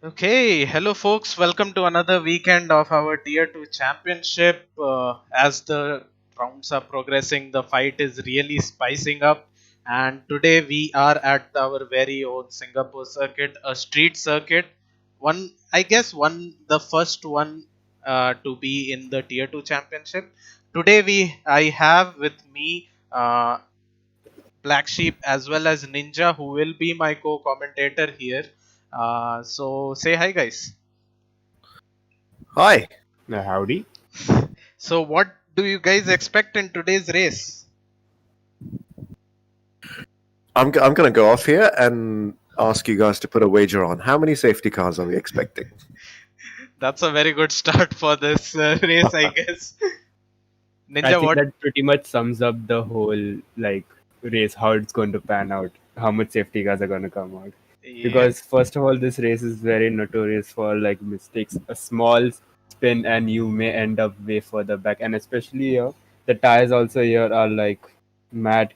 Okay, hello folks. Welcome to another weekend of our Tier 2 championship. As the rounds are progressing, the fight is really spicing up. And today we are at our very own Singapore circuit, a street circuit. I guess, the first one to be in the Tier 2 championship. Today I have with me Black Sheep as well as Ninja, who will be my co-commentator here. So say hi, guys. Hi. Howdy. So, what do you guys expect in today's race? I'm going to go off here and ask you guys to put a wager on. How many safety cars are we expecting? That's a very good start for this race, I guess. I Ninja, think what? that pretty much sums up the whole race, how it's going to pan out, how much safety cars are going to come out. Yep. Because first of all, this race is very notorious for mistakes. A small spin and you may end up way further back, and especially here, the tires also here are mad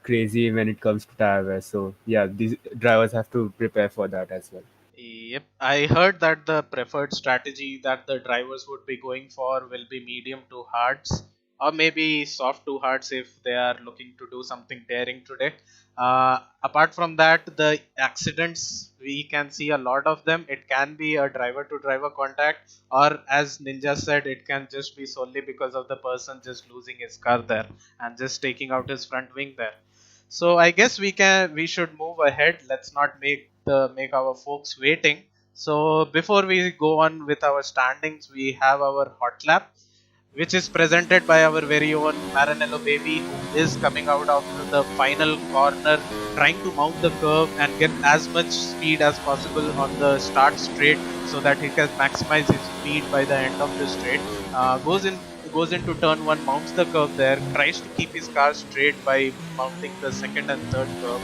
crazy when it comes to tire wear. So yeah, these drivers have to prepare for that as well. Yep. I heard that the preferred strategy that the drivers would be going for will be medium to hards, or maybe soft to hards if they are looking to do something daring today. Apart from that, the accidents we can see a lot of them. It can be a driver to driver contact, or as Ninja said, it can just be solely because of the person just losing his car there and just taking out his front wing there. So I guess we should move ahead. Let's not make our folks waiting. So before we go on with our standings, we have our hot lap, which is presented by our very own Maranello baby, who is coming out of the final corner, trying to mount the curve and get as much speed as possible on the start straight, so that he can maximize his speed by the end of the straight. Goes into turn one, mounts the curve there, tries to keep his car straight by mounting the second and third curve.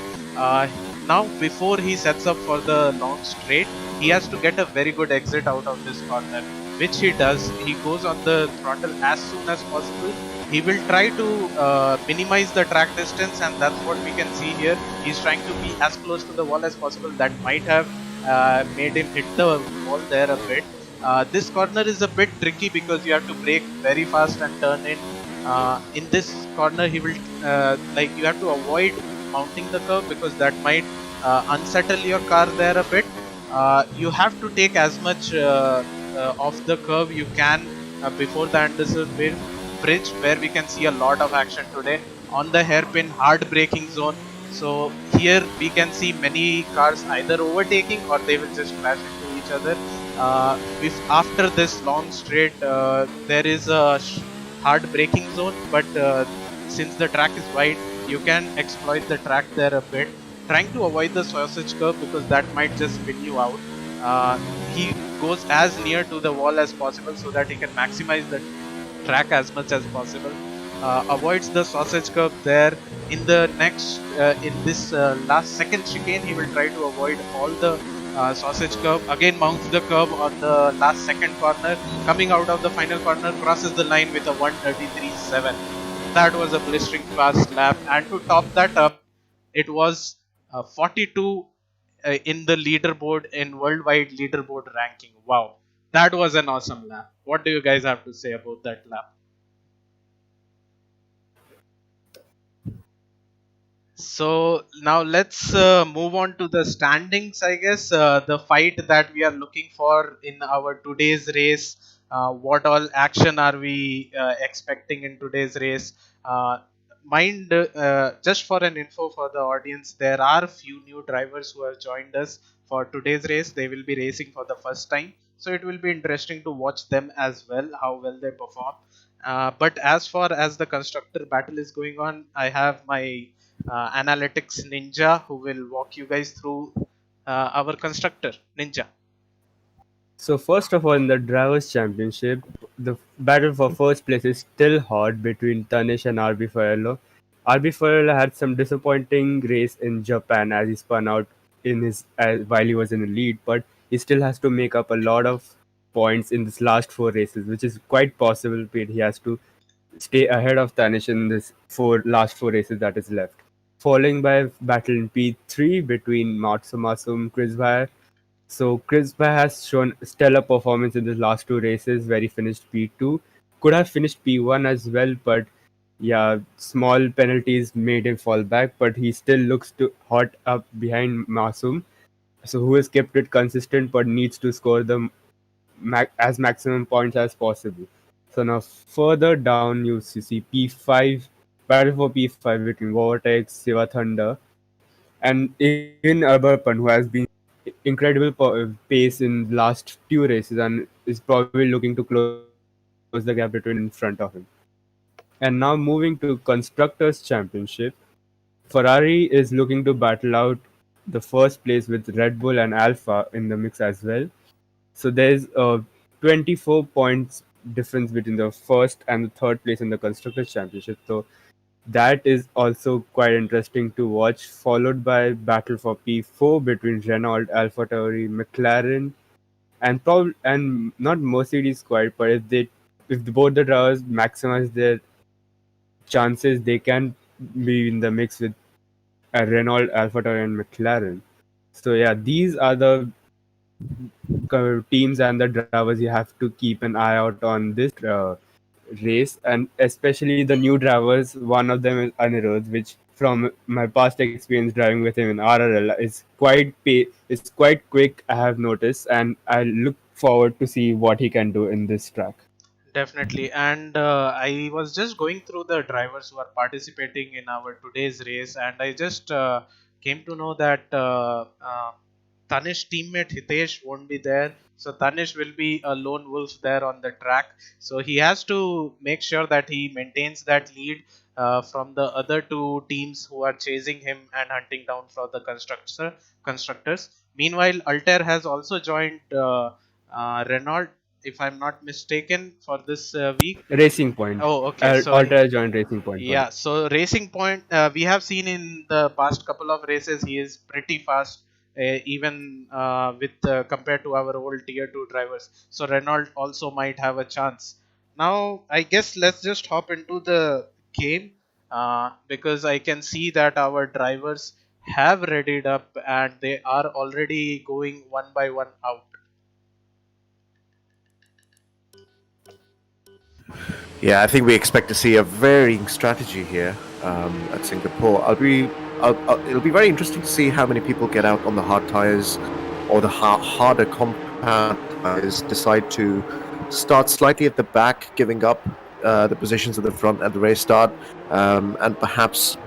Now, before he sets up for the long straight, he has to get a very good exit out of this corner, which he does. He goes on the throttle as soon as possible. He will try to minimize the track distance, and that's what we can see here. He's trying to be as close to the wall as possible. That might have made him hit the wall there a bit. This corner is a bit tricky because you have to brake very fast and turn in. In this corner, he will you have to avoid mounting the curve because that might unsettle your car there a bit. You have to take as much of the curve you can before the Anderson bridge, where we can see a lot of action today on the hairpin hard braking zone. So here we can see many cars either overtaking or they will just crash into each other. If after this long straight, there is a hard braking zone, but since the track is wide, you can exploit the track there a bit, trying to avoid the sausage curve because that might just spin you out. He goes as near to the wall as possible so that he can maximize the track as much as possible. Avoids the sausage curve there. In the next, in this last second chicane, he will try to avoid all the sausage curve. Again, mounts the curve on the last second corner. Coming out of the final corner, crosses the line with a 1:33.7. That was a blistering fast lap. And to top that up, it was 42 in the leaderboard, in worldwide leaderboard ranking. Wow, that was an awesome lap. What do you guys have to say about that lap? So now let's move on to the standings. I guess the fight that we are looking for in our today's race. What all action are we expecting in today's race? Uh, just for an info for the audience, there are few new drivers who have joined us for today's race. They will be racing for the first time, so it will be interesting to watch them as well, how well they perform. But as far as the constructor battle is going on, I have my analytics ninja who will walk you guys through our constructor ninja. So first of all, in the drivers' championship, the battle for first place is still hot between Tanish and RB Farello. RB Farello had some disappointing race in Japan as he spun out in his while he was in the lead, but he still has to make up a lot of points in this last four races, which is quite possible. But he has to stay ahead of Tanish in this last four races that is left. Following by battle in P3 between Matsumasum, Chris Wire, So Chris Bay has shown stellar performance in the last two races where he finished P2. Could have finished P1 as well, but yeah, small penalties made him fall back. But he still looks to hot up behind Masoom, so who has kept it consistent but needs to score the as maximum points as possible. So now further down you see P5, battle for P5 between Vortex, Siva Thunder, and even Aberpan, who has been incredible pace in last few races and is probably looking to close the gap between in front of him. And now moving to Constructors' Championship, Ferrari is looking to battle out the first place with Red Bull and Alpha in the mix as well. So there's a 24 points difference between the first and the third place in the Constructors' Championship. So that is also quite interesting to watch, followed by battle for P4 between Renault, AlphaTauri, McLaren, and not Mercedes quite, but both the drivers maximize their chances, they can be in the mix with Renault, AlphaTauri, and McLaren. So yeah, these are the teams and the drivers you have to keep an eye out on this race, and especially the new drivers. One of them is Anirudh, which from my past experience driving with him in RRL is quite quick. I have noticed, and I look forward to see what he can do in this track. Definitely, and I was just going through the drivers who are participating in our today's race, and I just came to know that Tanish's teammate Hitesh won't be there. So Tanish will be a lone wolf there on the track. So he has to make sure that he maintains that lead from the other two teams who are chasing him and hunting down for the constructors. Meanwhile, Altair has also joined Renault, if I'm not mistaken, for this week. Racing Point. Oh, okay. So Alter joined Racing Point for yeah, him. so Racing Point, we have seen in the past couple of races, he is pretty fast, even with compared to our old tier 2 drivers. So Renault also might have a chance. Now, I guess let's just hop into the game, because I can see that our drivers have readied up and they are already going one by one out. Yeah, I think we expect to see a varying strategy here at Singapore. It'll be very interesting to see how many people get out on the hard tires or the harder compound tires, decide to start slightly at the back, giving up the positions at the front at the race start, and perhaps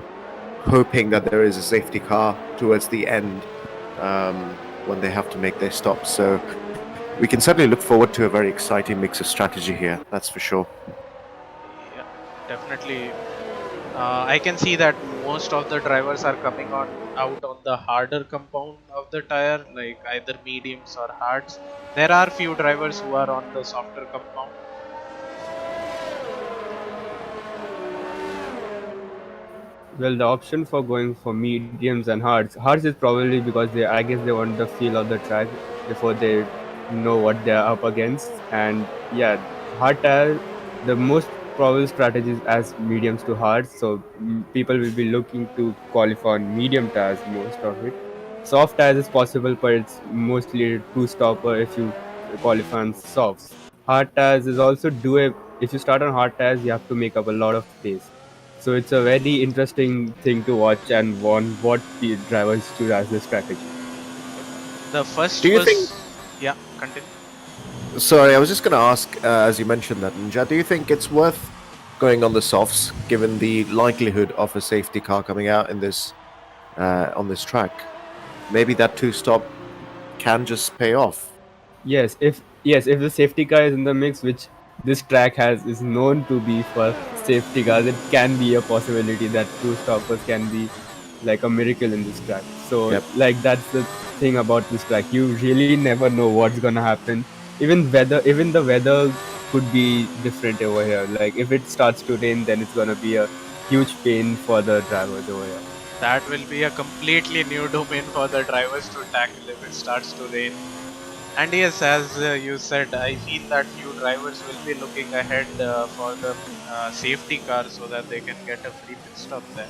hoping that there is a safety car towards the end when they have to make their stops. So we can certainly look forward to a very exciting mix of strategy here, that's for sure. Yeah, definitely. I can see that most of the drivers are coming on out on the harder compound of the tire, like either mediums or hards. There are few drivers who are on the softer compound. Well, the option for going for mediums and hards is probably because I guess they want the feel of the track before they know what they're up against. And yeah, hard tire, the most probable strategy is as mediums to hards. So people will be looking to qualify on medium tires most of it. Soft tires is possible, but it's mostly two stopper if you qualify on softs. Hard tires is also doable. If you start on hard tires, you have to make up a lot of pace. So it's a very interesting thing to watch and on what the drivers choose as their strategy. The first Do you think? was, yeah, continue. Sorry, I was just going to ask, as you mentioned that, Ninja, do you think it's worth going on the softs, given the likelihood of a safety car coming out in this on this track? Maybe that two-stop can just pay off. If the safety car is in the mix, which this track has is known to be for safety cars, it can be a possibility that two stoppers can be like a miracle in this track. So Yep. like that's the thing about this track. You really never know what's gonna happen. Even the weather could be different over here. Like if it starts to rain, then it's gonna be a huge pain for the drivers over here. That will be a completely new domain for the drivers to tackle if it starts to rain. And yes, as you said, I feel that few drivers will be looking ahead for the safety car so that they can get a free pit stop there.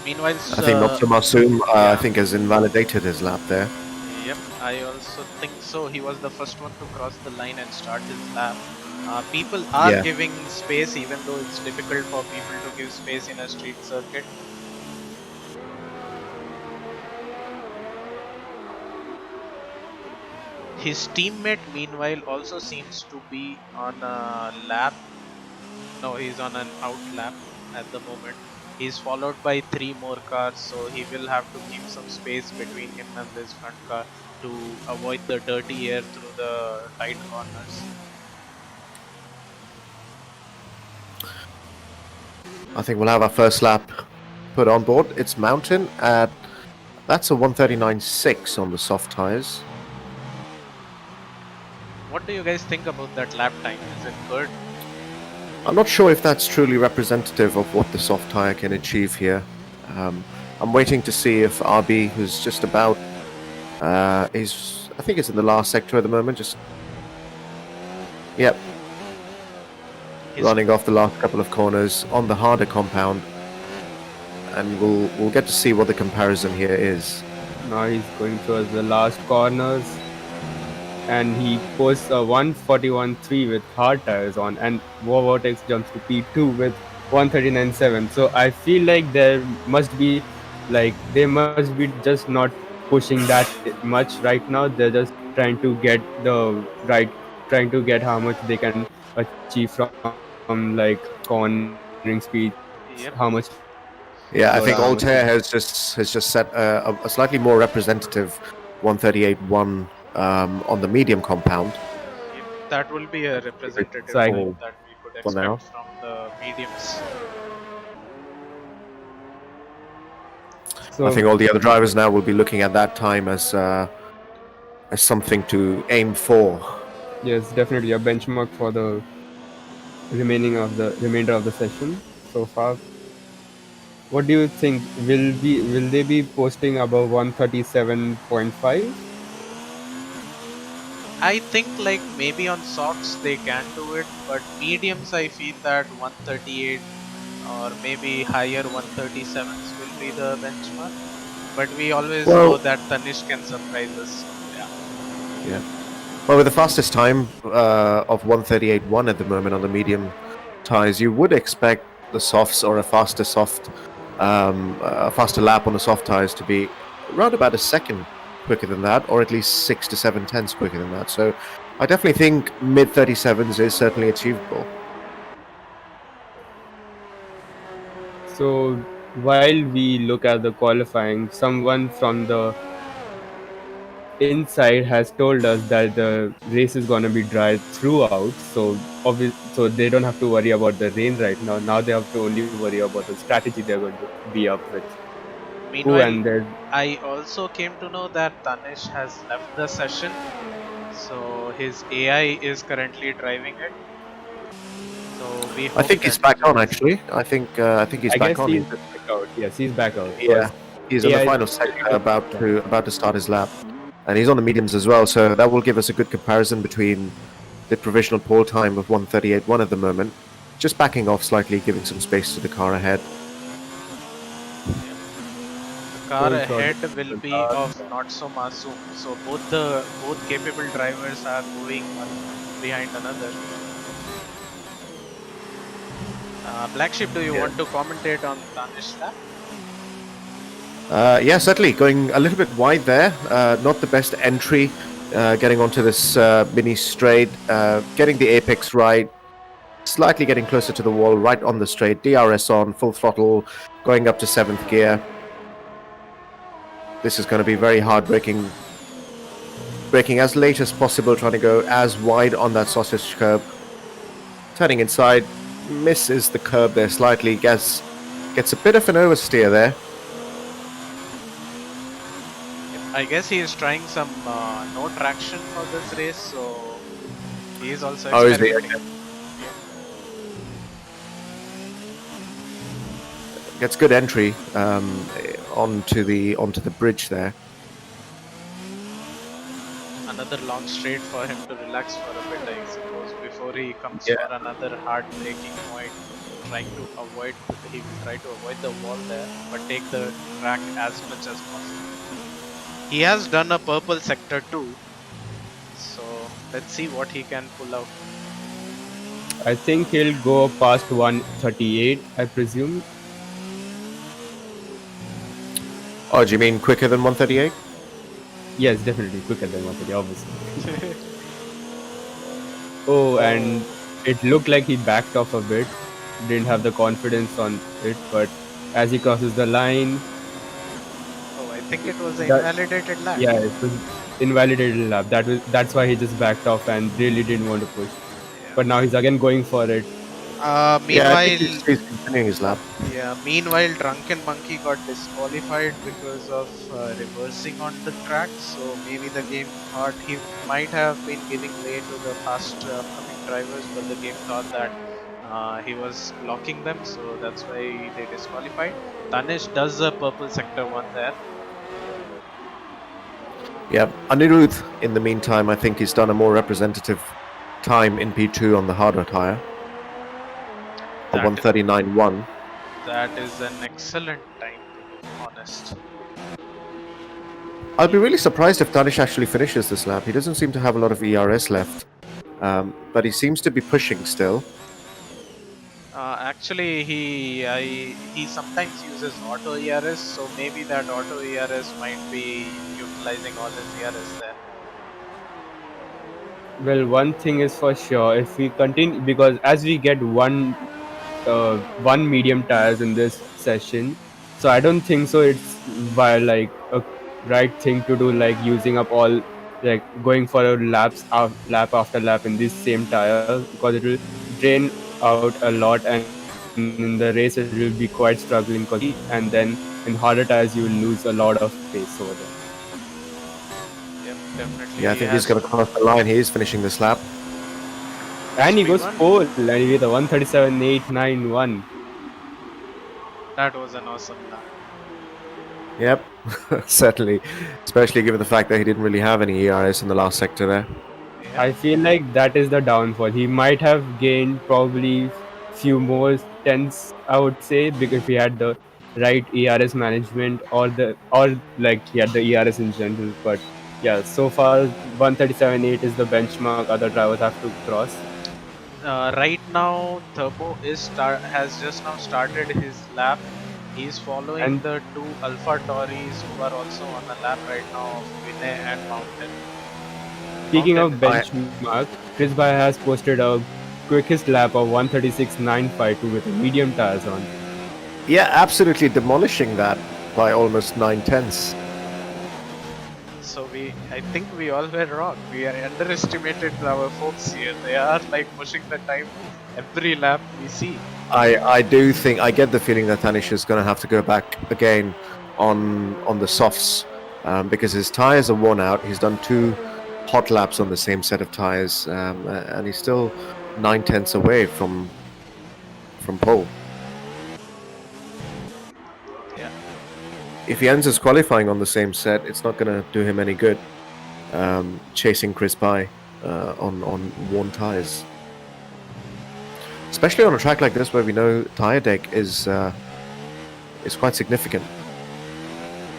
Meanwhile, I think Dr. Masoom, I yeah, think, has invalidated his lap there. yep, I also think so. He was the first one to cross the line and start his lap. People are Yeah. giving space, even though it's difficult for people to give space in a street circuit. His teammate, meanwhile, also seems to be on a lap. No, he's on an out lap at the moment. He's followed by three more cars, so he will have to keep some space between him and this front car to avoid the dirty air through the tight corners. I think we'll have our first lap put on board. It's Mountain at that's a 139.6 on the soft tires. What do you guys think about that lap time? Is it good? I'm not sure if that's truly representative of what the soft tire can achieve here. I'm waiting to see if RB, who's just about, is I think it's in the last sector at the moment. Just yep, His running off the last couple of corners on the harder compound, and we'll get to see what the comparison here is. Now he's going towards the last corners, and he posts a 141.3 with hard tires on, and Vortex jumps to P2 with 139.7. So I feel like there must be, they must be just not pushing that much right now. They're just trying to get trying to get how much they can achieve from cornering speeds, how much yep, lower, how much they can Yeah, I think achieve. Altair has just set a slightly more representative 138.1 on the medium compound yep. That will be a representative So I time for that we could for now. expect from the mediums. I so think all the other drivers now will be looking at that time as something to aim for. yes, definitely a benchmark for the remainder of the session so far. What do you think? Will they be posting above 137.5? I think like maybe on softs they can do it, but mediums I feel that 138 or maybe higher 137s will be the benchmark. But we always know Well, that Tanish can surprise us, so yeah. yeah. Well, with the fastest time of 138.1 at the moment on the medium tires, you would expect the softs or a faster lap on the soft tires to be around about a second quicker than that, or at least 6 to 7 tenths quicker than that. So I definitely think mid 37s is certainly achievable. So while we look at the qualifying, someone from the inside has told us that the race is going to be dry throughout. So they don't have to worry about the rain right now. Now they have to only worry about the strategy they're going to be up with. Oh, Meanwhile, and there's I also came to know that Tanish has left the session, so his AI is currently driving it. So we I hope think he's that back on actually. I think he's I back guess on. he's back out. Yes, he's back out Yeah, because he's on the AI is final sector, ready to about to start his lap, and he's on the mediums as well. So that will give us a good comparison between the provisional pole time of 138.1 at the moment, just backing off slightly, giving some space to the car ahead. yep. The car full throttle. ahead will be of not so Masoom. So both capable drivers are going one behind another. BlackSheep, do you Yeah. want to commentate on Tanish lap? Yeah, certainly going a little bit wide there. Not the best entry, getting onto this mini straight, getting the apex right, slightly getting closer to the wall, right on the straight. DRS on, full throttle, going up to seventh gear. This is going to be very hard braking as late as possible, trying to go as wide on that sausage curb. Turning inside, misses the curb there slightly, gets a bit of an oversteer there. Yep. I guess he is trying some no traction for this race, so he is also Oh, is he? experimenting. Okay. Yep. Gets good entry onto the bridge there. Another long straight for him to relax for a bit, I suppose, before he comes Yeah. for another hard braking point. trying to avoid. He will try to avoid the wall there, but take the track as much as possible. He has done a purple sector too, so let's see what he can pull out. I think he'll go past 138, I presume. Oh, do you mean quicker than 138? Yes, definitely quicker than 130, obviously. Oh, and Oh, it looked like he backed off a bit. Didn't have the confidence on it, but as he crosses the line, oh, I think it was an that invalidated lap. yeah, it was invalidated lap. That's why he just backed off and really didn't want to push. Yeah. But now he's again going for it. Yeah, I think Meanwhile, he's continuing his lap. yeah. Meanwhile, Drunken Monkey got disqualified because of reversing on the track. So maybe the game thought he might have been giving way to the fast upcoming drivers, but the game thought that he was blocking them. So that's why they disqualified. Tanish does a purple sector one there. Yeah, Anirudh, in the meantime, I think he's done a more representative time in P2 on the harder tyre, a That 139.1. that is an excellent time, to be honest. I'll be really surprised if Danish actually finishes this lap. He doesn't seem to have a lot of ERS left, but he seems to be pushing still. Actually, he sometimes uses auto ERS, so maybe that auto ERS might be utilizing all his ERS there. Well, one thing is for sure, if we continue, because as we get one medium tires in this session, so I don't think so. It's by like a right thing to do, like using up all, like going for a lap after lap in this same tire, because it will drain out a lot, and in the race it will be quite struggling because and then in harder tires you will lose a lot of pace over there. Yep, definitely Yeah, I he think he's has going to cross the line. He is finishing this lap. And he goes P1. pole and with a 137.891. That was an awesome lap. Yep, certainly, especially given the fact that he didn't really have any ERS in the last sector there. Yep. I feel like that is the downfall. He might have gained probably few more tenths, I would say, because if he had the right ERS management or like he had the ERS in general. But yeah, so far 137.8 is the benchmark other drivers have to cross. Right now, Turbo has just now started his lap. He's following And the two Alpha Tauris who are also on a lap right now of Vinay and Mountain. speaking Mountain of is I, benchmark, Chris Bay has posted a quickest lap of 136.952 with medium tires on. yeah, absolutely demolishing that by almost 9 tenths. So I think we all were wrong. We underestimated our folks here. They are like pushing the time every lap we see. I do think I get the feeling that Tanish is going to have to go back again on the softs because his tires are worn out. He's done 2 hot laps on the same set of tires, and he's still 9 tenths away from pole. Yeah. If he ends his qualifying on the same set, it's not going to do him any good chasing Chris by on worn tires. Especially on a track like this where we know tire deck is quite significant.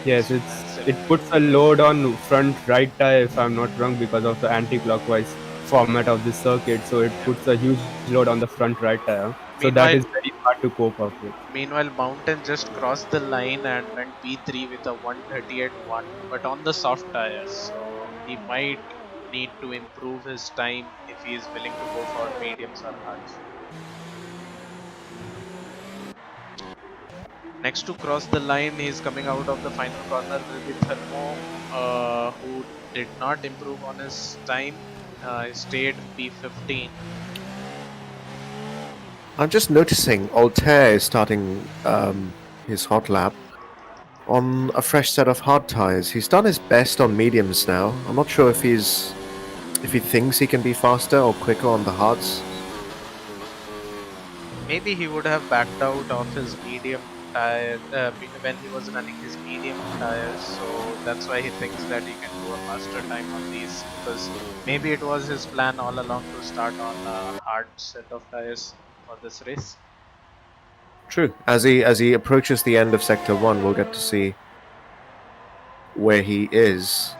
Yes, it puts a load on front right tire if I'm not wrong because of the anti-clockwise format of the circuit. So it Yeah. puts a huge load on the front right tire. So that Meanwhile, is very hard to cope up with. meanwhile, Mountain just crossed the line and went P3 with a 138.1, but on the soft tires. So he might need to improve his time if he is willing to go for mediums or hards. Next to cross the line, he's coming out of the final corner will be Thermo, who did not improve on his time. He stayed P15. I'm just noticing Altair is starting his hot lap on a fresh set of hard tires. He's done his best on mediums now. I'm not sure if he thinks he can be faster or quicker on the hards. Maybe he would have backed out of his medium tire when he was running his medium tires, so that's why he thinks that he can do a faster time on these, because maybe it was his plan all along to start on a hard set of tires for this race. True. As he approaches the end of Sector 1, we'll get to see where he is.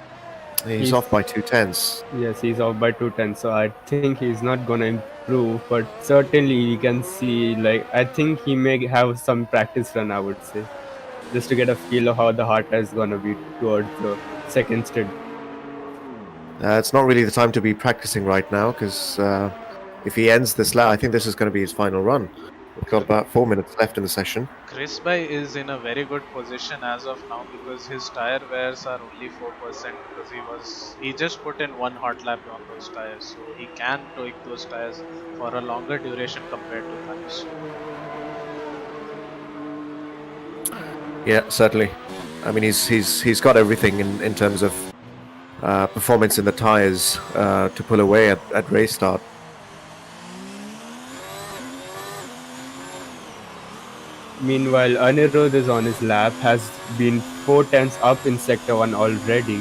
He's He's off by 2/10. Yes, he's off by 210, so I think he's not gonna improve, but certainly we can see, like, I think he may have some practice run, I would say, just to get a feel of how the heart is gonna be towards the second stint. It's not really the time to be practicing right now because if he ends this lap, I think this is going to be his final run. We've got about 4 minutes left in the session. Chris Bay is in a very good position as of now because his tire wears are only 4% because he just put in one hot lap on those tires, so he can tweak those tires for a longer duration compared to Tanish. Yeah, certainly. I mean, he's got everything in terms of performance in the tires to pull away at race start. Meanwhile, Anirudh is on his lap, has been 4 tenths up in Sector 1 already,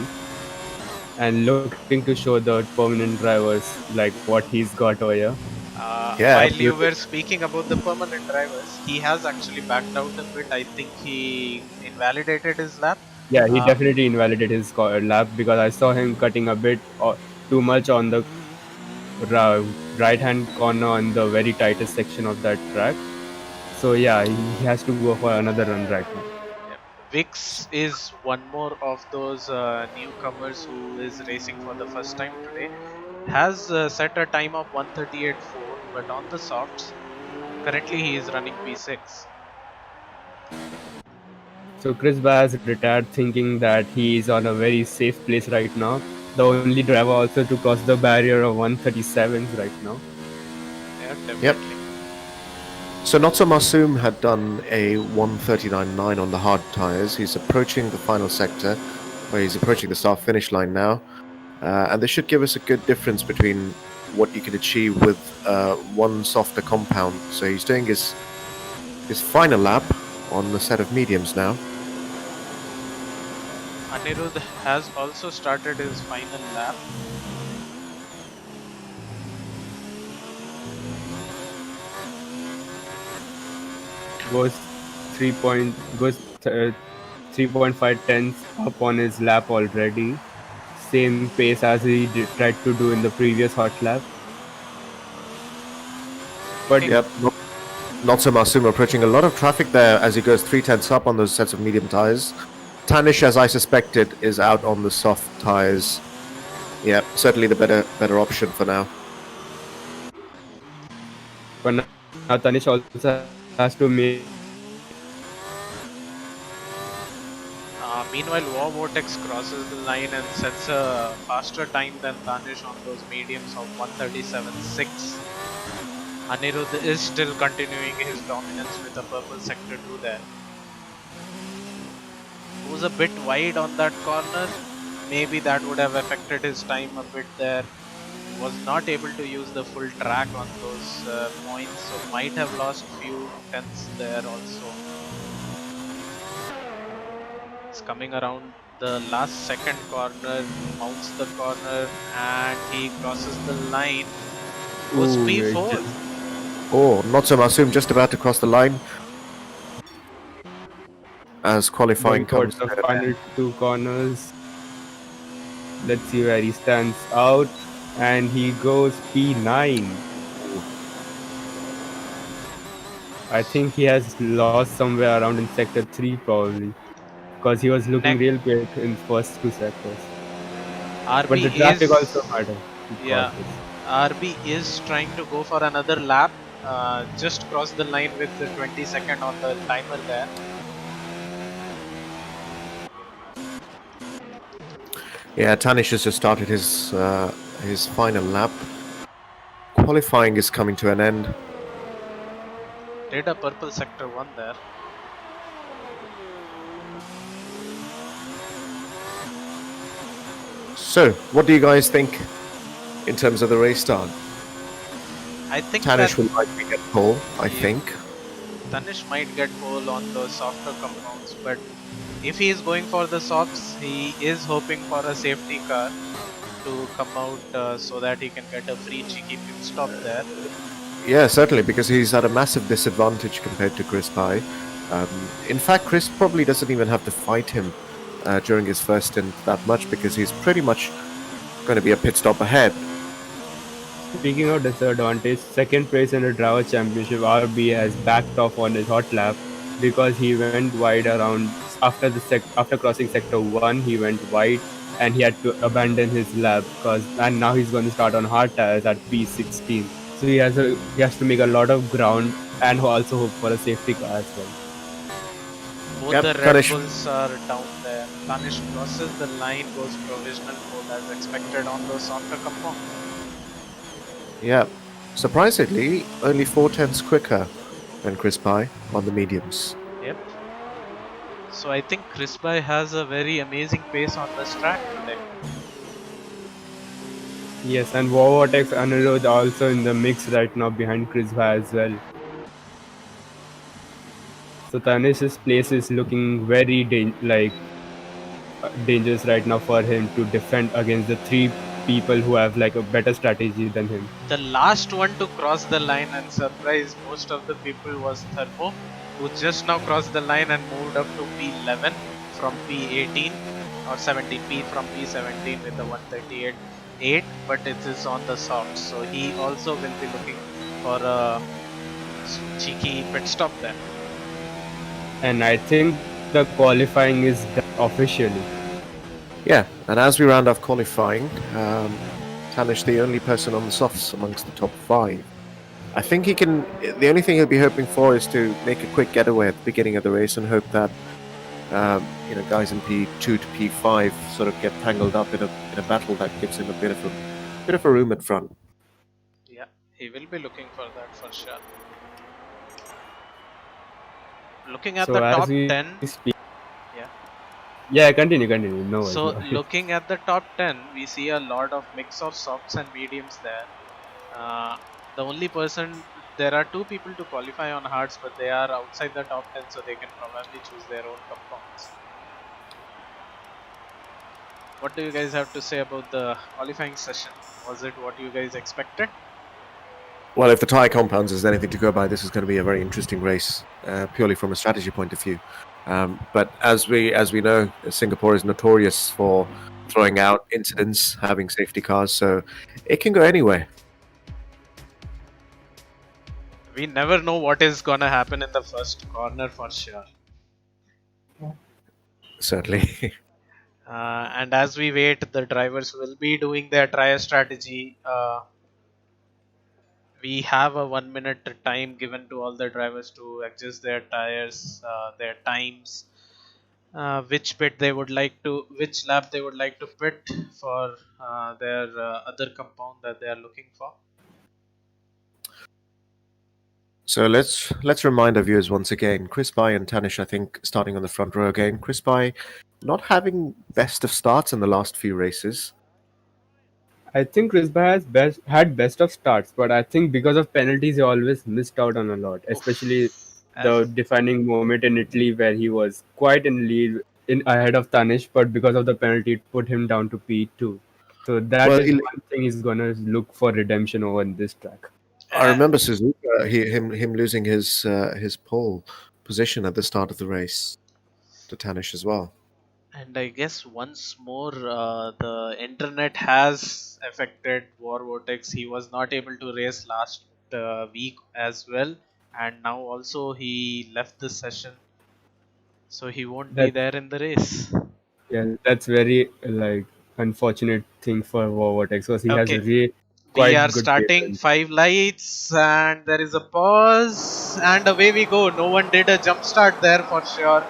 and looking to show the permanent drivers like what he's got over here. Yeah, While you absolutely. were speaking about the permanent drivers, he has actually backed out a bit. I think he invalidated his lap. Yeah, he Uh, definitely invalidated his lap because I saw him cutting a bit too much on the right hand corner on the very tightest section of that track. So yeah, he has to go for another run right now. Yep. Vix is one more of those newcomers who is racing for the first time today. Has set a time of 1:38.4, but on the softs, currently he is running P6. So Chris Bass retired thinking that he is on a very safe place right now. The only driver also to cross the barrier of 137s right now. Yeah, Yep. definitely. So Notso Masoom had done a 1:39.9 on the hard tires. He's approaching the final sector, where he's approaching the start-finish line now. And this should give us a good difference between what you can achieve with one softer compound. So he's doing his final lap on the set of mediums now. Anirudh has also started his final lap. Goes 3.5 tenths up on his lap already. Same pace as he tried to do in the previous hot lap. But Okay. Yep, Notso Masoom approaching a lot of traffic there as he goes 3/10 up on those sets of medium tires. Tanish, as I suspected, is out on the soft tires. Yeah, certainly the better option for now. now Tanish also has to make. Meanwhile, War Vortex crosses the line and sets a faster time than Danish on those mediums of 1:37.6. Anirudh is still continuing his dominance with a purple sector 2 there. He was a bit wide on that corner. Maybe that would have affected his time a bit there. Was not able to use the full track on those points, so might have lost few tenths there also. He's coming around the last second corner, mounts the corner, and he crosses the line. Was P4. Oh, Notso Masoom just about to cross the line as qualifying Going comes towards to the an end. final two corners. Let's see where he stands out, and he goes P9. I think he has lost somewhere around in sector 3 probably, because he was looking real quick in first two sectors. But the RB traffic also is, matters. yeah, RB is trying to go for another lap. Just crossed the line with the 20-second on the timer there. Yeah, Tanish has just started his final lap. Qualifying is coming to an end. Did a purple sector 1 there. So, what do you guys think in terms of the race start? I think Tanish that will likely get pole, I think. Tanish might get pole on those softer compounds, but if he is going for the softs, he is hoping for a safety car to come out so that he can get a free cheeky pit stop there. Yeah, certainly, because he's at a massive disadvantage compared to Chris Pye. In fact, Chris probably doesn't even have to fight him during his first stint that much because he's pretty much going to be a pit stop ahead. Speaking of disadvantage, second place in the Driver Championship, RB has backed off on his hot lap because he went wide around after crossing sector 1. He went wide and he had to abandon his lap and now he's going to start on hard tires at P16. So he has to make a lot of ground and also hope for a safety car as well. Both Yep, the Red Tanish. Bulls are down there. Tanish crosses the line, goes provisional pole as expected on the softer compound. Yeah, surprisingly, only 4 tenths quicker than Chris Pye on the mediums. Yep. So I think Chris Pye has a very amazing pace on this track today. Yes, and Vortex Anirudh also in the mix right now behind Chris Bhai as well. So Tanish's place is looking very dangerous right now for him to defend against the three people who have like a better strategy than him. The last one to cross the line and surprise most of the people was Thermo, who just now crossed the line and moved up to P11 from P18 or 17, from P17 with the 138.8, but it is on the soft, so he also will be looking for a cheeky pit stop there. And I think the qualifying is done officially. Yeah, and as we round off qualifying, Tanish the only person on the softs amongst the top 5. I think he can. The only thing he'll be hoping for is to make a quick getaway at the beginning of the race and hope that guys in P2 to P5 sort of get tangled up in a battle that gives him a bit of a room at front. Yeah, he will be looking for that for sure. Looking at So the as top we 10, speak, yeah. yeah, continue. No worries. So looking at the top 10, we see a lot of mix of softs and mediums there. The only person, there are 2 people to qualify on hards, but they are outside the top 10, so they can probably choose their own compounds. What do you guys have to say about the qualifying session? Was it what you guys expected? Well, if the tyre compounds is anything to go by, this is going to be a very interesting race, purely from a strategy point of view. But as we know, Singapore is notorious for throwing out incidents, having safety cars, so it can go anywhere. We never know what is gonna happen in the first corner for sure. Certainly. And as we wait, the drivers will be doing their trial strategy. We have a 1 minute time given to all the drivers to adjust their tires, their times, which lap they would like to pit for their other compound that they are looking for. So let's remind our viewers once again. Chris Pye and Tanish, I think, starting on the front row again. Chris Pye not having best of starts in the last few races. I think Chris Bhai has had best of starts, but I think because of penalties, he always missed out on a lot, especially Oof. the defining moment in Italy where he was quite in lead in ahead of Tanish, but because of the penalty, it put him down to P2. So that Well, is one thing he's gonna look for redemption over in this track. I remember Suzuka, him losing his pole position at the start of the race to Tanish as well. And I guess once more, the internet has affected War Vortex. He was not able to race last week as well, and now also he left the session, so he won't be That there in the race. Yeah, that's very unfortunate thing for Vortex because he has a Okay, really we quite are good starting pace. 5 lights, and there is a pause, and away we go. No one did a jump start there for sure.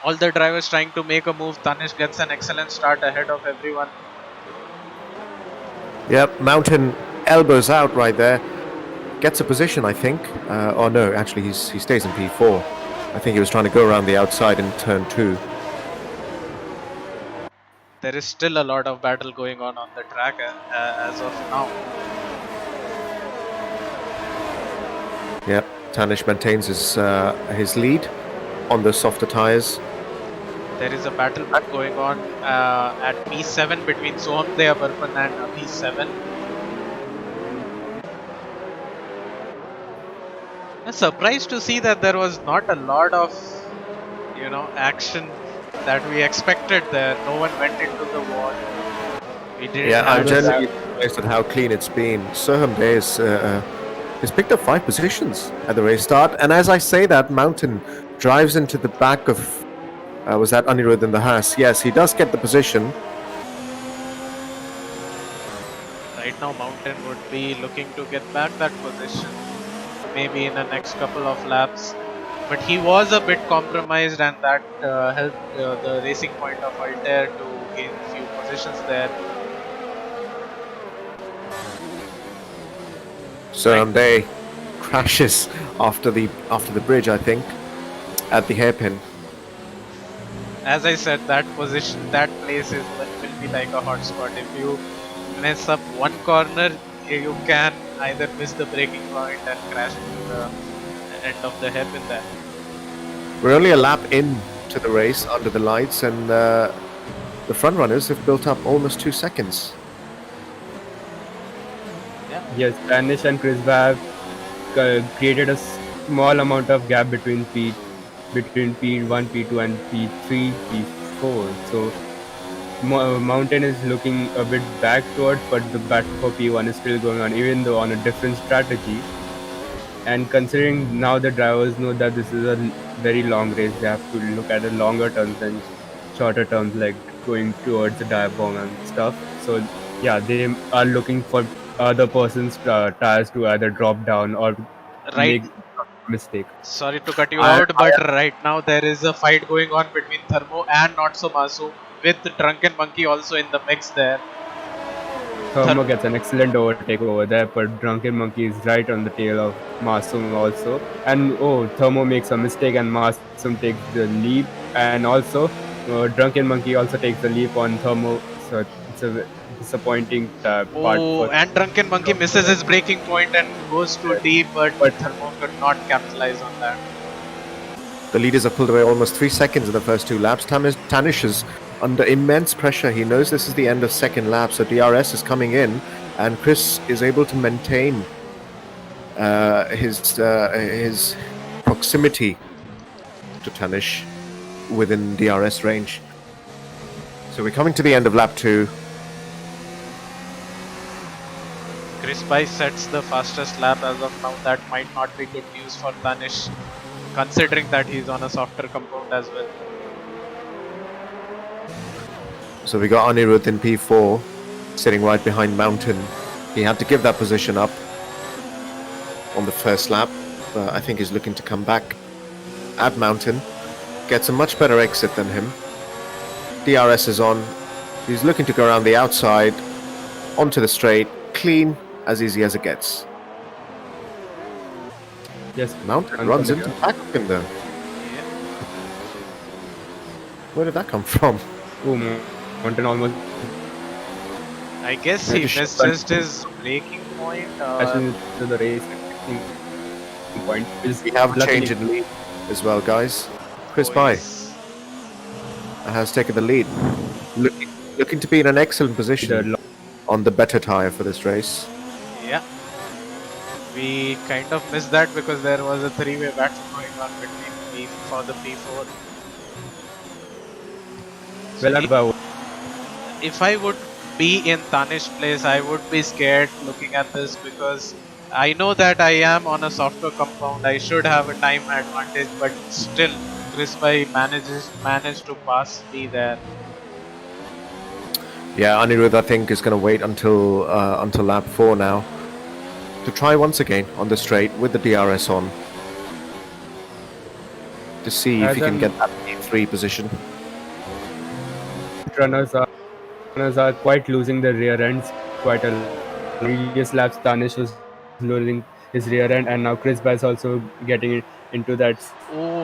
All the drivers trying to make a move. Tanish gets an excellent start ahead of everyone. Yep, Mountain elbows out right there. Gets a position, I think. Oh no, actually he stays in P4. I think he was trying to go around the outside in turn 2. There is still a lot of battle going on the track as of now. Yep, Tanish maintains his lead on the softer tyres. There is a battle going on at P7 between Sohamdev Barpan and P7. I'm surprised to see that there was not a lot of, action that we expected there. No one went into the wall. We didn't Yeah, I'm have this. generally surprised at how clean it's been. Soham Day has picked up 5 positions at the race start, and as I say that, Mountain drives into the back of was that Anirudh in the Haas? Yes, he does get the position. Right now, Mountain would be looking to get back that position, maybe in the next couple of laps. But he was a bit compromised, and that helped the Racing Point of Altair to gain few positions there. Soham Day crashes after the bridge, I think, at the hairpin. As I said, that position, that place will be like a hotspot. If you mess up one corner, you can either miss the braking point and crash into the end of the hairpin there. We're only a lap in to the race under the lights, and the front runners have built up almost 2 seconds. Yes, Danish and Chris have created a small amount of gap between P1, P2, and P3, P4. So Mountain is looking a bit back towards, but the battle for P1 is still going on, even though on a different strategy. And considering now the drivers know that this is a very long race, they have to look at the longer terms than shorter terms, like going towards the dive bomb and stuff. So yeah, they are looking for other person's tires to either drop down or Right. make a mistake. Sorry to cut you out, but right now there is a fight going on between Thermo and Not So Masoom, with Drunken Monkey also in the mix there. Thermo gets an excellent overtake over there, but Drunken Monkey is right on the tail of Masoom also. And Thermo makes a mistake and Masoom takes the leap. And also, Drunken Monkey also takes the leap on Thermo. So it's a disappointing part. And Drunken Monkey misses his braking point and goes too deep, but Thermo could not capitalize on that. The leaders have pulled away almost 3 seconds in the first 2 laps. Tanish is under immense pressure. He knows this is the end of second lap, so DRS is coming in, and Chris is able to maintain his proximity to Tanish within DRS range. So we're coming to the end of lap 2. Chris Bai sets the fastest lap as of now. That might not be good news for Tanish, considering that he's on a softer compound as well. So we got Anirudh in P4, sitting right behind Mountain. He had to give that position up on the first lap, but I think he's looking to come back at Mountain. Gets a much better exit than him. DRS is on. He's looking to go around the outside, onto the straight, clean, as easy as it gets. Yes, Mountain runs into back of him though. Where did that come from? Mountain almost. I guess he missed his braking point. To the race point. We have a change in lead as well, guys. Chris Bai has taken the lead, looking to be in an excellent position on the better tyre for this race. Yeah, we kind of missed that because there was a 3-way battle going on between for the P4. Well, if I would be in Tanish's place, I would be scared looking at this, because I know that I am on a softer compound. I should have a time advantage, but still, Chris Bai managed to pass me there. Yeah, Anirudh, I think, is going to wait until lap 4 now to try once again on the straight with the DRS on to see if he can get that P3 position. Runners are quite losing their rear ends quite a lot. Previous laps, Tanish was losing his rear end, and now Chris Bai is also getting into that.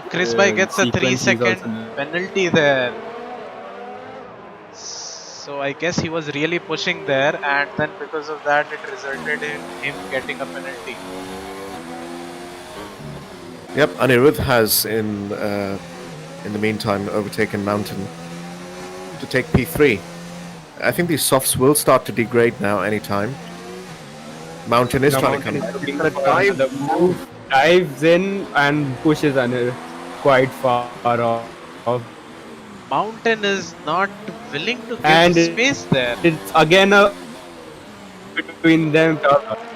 Chris Bai gets a 3-second penalty there. So I guess he was really pushing there, and then because of that, it resulted in him getting a penalty. Yep, Anirudh has in the meantime overtaken Mountain to take P3. I think these softs will start to degrade now anytime. Mountain is trying to come back. He's going to dive. dives in and pushes Anirudh quite far off. Mountain is not willing to And give it's space there. again a between them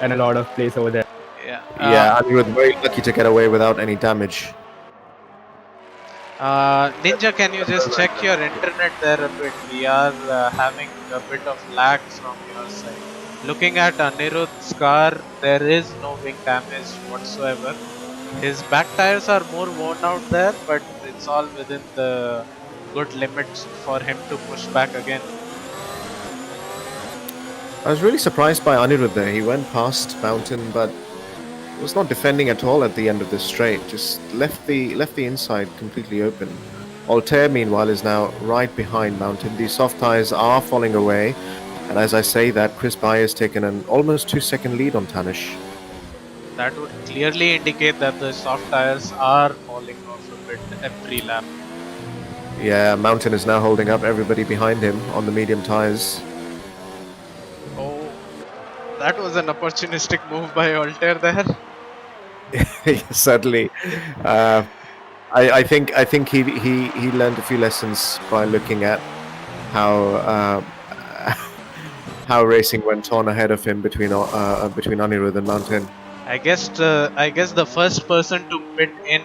and a lot of place over there. Yeah. Yeah, and he was very lucky to get away without any damage. Ninja, can you just check your internet there a bit? We are having a bit of lag from your side. Looking at Anirudh's car, there is no wing damage whatsoever. His back tires are more worn out there, but it's all within the good limits for him to push back again. I was really surprised by Anirudh there. He went past Mountain, but was not defending at all at the end of the straight. Just left the inside completely open. Altair, meanwhile, is now right behind Mountain. These soft tires are falling away, and as I say that, Chris Bye has taken an almost 2-second lead on Tanish. That would clearly indicate that the soft tires are falling off a bit every lap. Yeah, Mountain is now holding up everybody behind him on the medium tires. Oh, that was an opportunistic move by Altair there. Certainly. I think he learned a few lessons by looking at how how racing went on ahead of him between Anirudh and Mountain. I guess the first person to pit in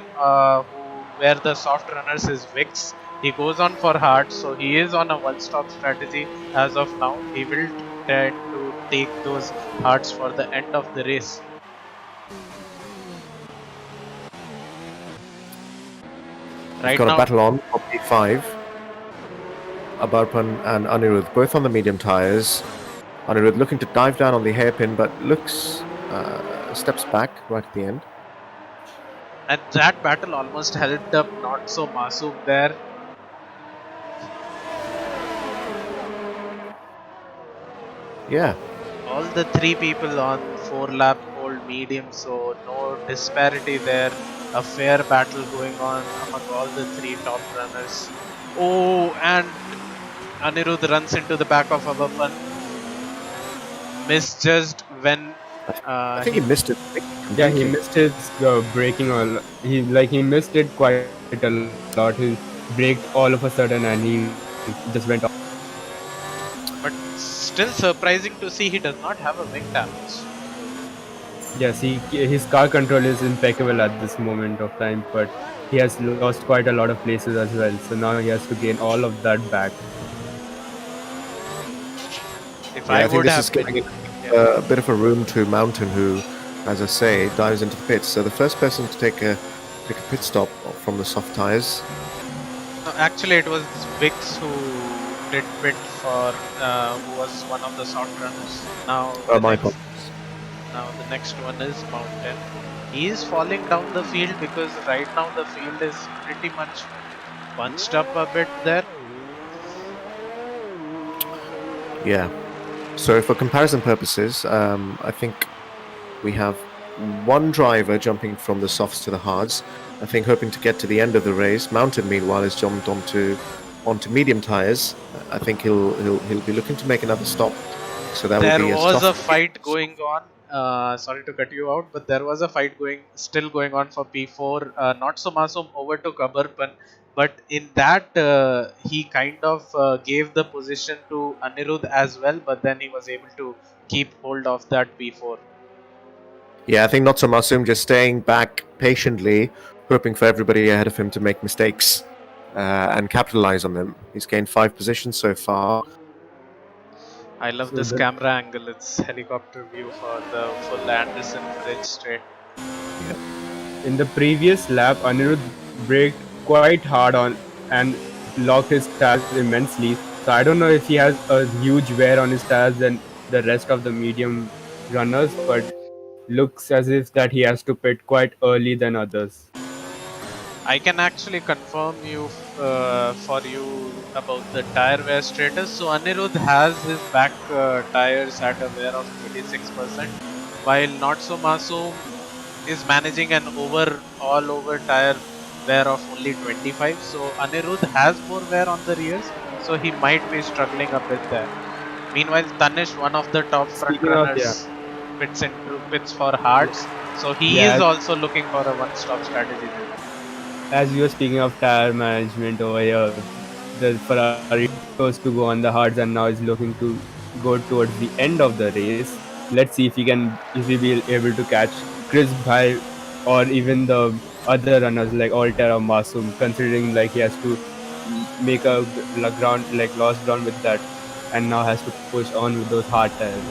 where the soft runners is Vix. He goes on for hard, so he is on a one-stop strategy as of now. He will tend to take those hards for the end of the race. Right got now, a battle on for P5. Abarpan and Anirudh both on the medium tires. Anirudh looking to dive down on the hairpin, but looks steps back right at the end. And that battle almost helped up Not So Masoom there. Yeah. All the three people on 4-lap hold medium, so no disparity there. A fair battle going on among all the three top runners. Oh, and Anirudh runs into the back of Abapan. Misjudged when I think he missed it. Yeah, he missed his braking. He missed it quite a lot. He braked all of a sudden and he just went off. But still surprising to see he does not have a wing damage. Yes, his car control is impeccable at this moment of time, but he has lost quite a lot of places as well. So now he has to gain all of that back. If I think this is giving a bit of a room to Mountain, who, as I say, dives into the pits. So the first person to take a pit stop from the soft tires. No, actually, it was Vix who did pit for who was one of the soft runners. Now the next one is Mountain. He is falling down the field because right now the field is pretty much bunched up a bit there. Yeah. So for comparison purposes, I think we have one driver jumping from the softs to the hards. I think hoping to get to the end of the race. Mountain, meanwhile, has jumped onto medium tires. I think he'll be looking to make another stop. So that there will be was a fight going on. Sorry to cut you out, but there was a fight still going on for P4. Not So Masoom overtook Abarpan, but in that he kind of gave the position to Anirudh as well, but then he was able to keep hold of that P4. Yeah, I think Not So Masoom just staying back patiently, hoping for everybody ahead of him to make mistakes and capitalize on them. He's gained 5 positions so far. I love this camera angle. It's helicopter view for the full Anderson Bridge straight. Yeah. In the previous lap, Anirudh braked quite hard on and locked his tires immensely. So I don't know if he has a huge wear on his tires than the rest of the medium runners, but looks as if that he has to pit quite early than others. I can actually confirm you for you about the tire wear status. So Anirudh has his back tires at a wear of 26%, while Not So Masoom is managing an all over tire wear of only 25. So Anirudh has more wear on the rears, so he might be struggling a bit there. Meanwhile, Tanish, one of the top front runners, pits for hards. So he is Yeah, also looking for a one-stop strategy there. as we were speaking of tire management over here, the Ferrari chose to go on the hards and now is looking to go towards the end of the race. Let's see if he be able to catch Chris Bhai or even the other runners like Alter or Masoom, considering like he has to make a ground like lost ground with that, and now has to push on with those hard tires.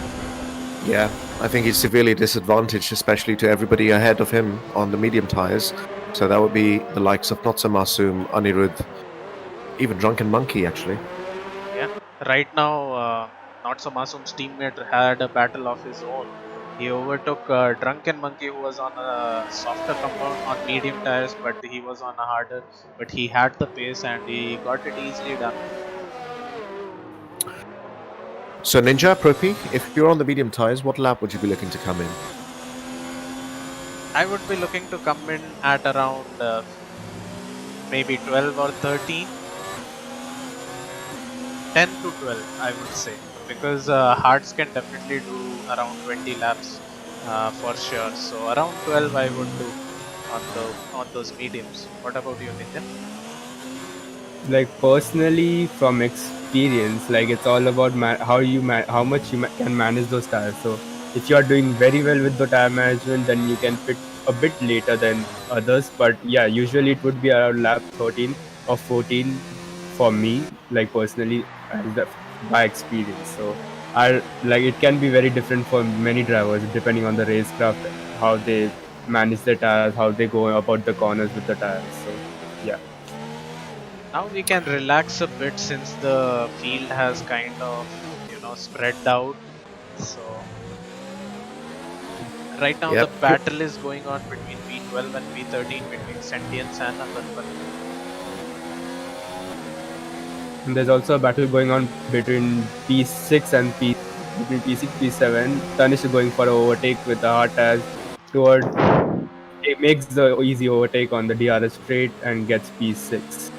Yeah, I think he's severely disadvantaged, especially to everybody ahead of him on the medium tires. So that would be the likes of Not So Masoom, Anirudh, even Drunken Monkey, actually. Yeah. Right now, Not So Masum's teammate had a battle of his own. He overtook Drunken Monkey, who was on a softer compound on medium tires, but he was on a harder. But he had the pace and he got it easily done. So Ninja, Propi, if you're on the medium tires, what lap would you be looking to come in? I would be looking to come in at around maybe 12 or 13, 10 to 12, I would say, because Hearts can definitely do around 20 laps for sure. So around 12, I would do on those mediums. What about you, Ninja? Like personally from experience, like it's all about how much can manage those tires. So if you are doing very well with the tire management, then you can pit a bit later than others. But yeah, usually it would be around lap 13 or 14 for me, like personally, by experience. So I like it can be very different for many drivers depending on the racecraft, how they manage their tires, how they go about the corners with the tires. So yeah. Now we can relax a bit since the field has kind of spread out. So right now the Yep. battle is going on between V12 and V13 between Sentience and Akanpan. And there's also a battle going on between P6 and between P6 P7. Tanish is going for an overtake with the hard tires toward it makes the easy overtake on the DRS straight and gets P6.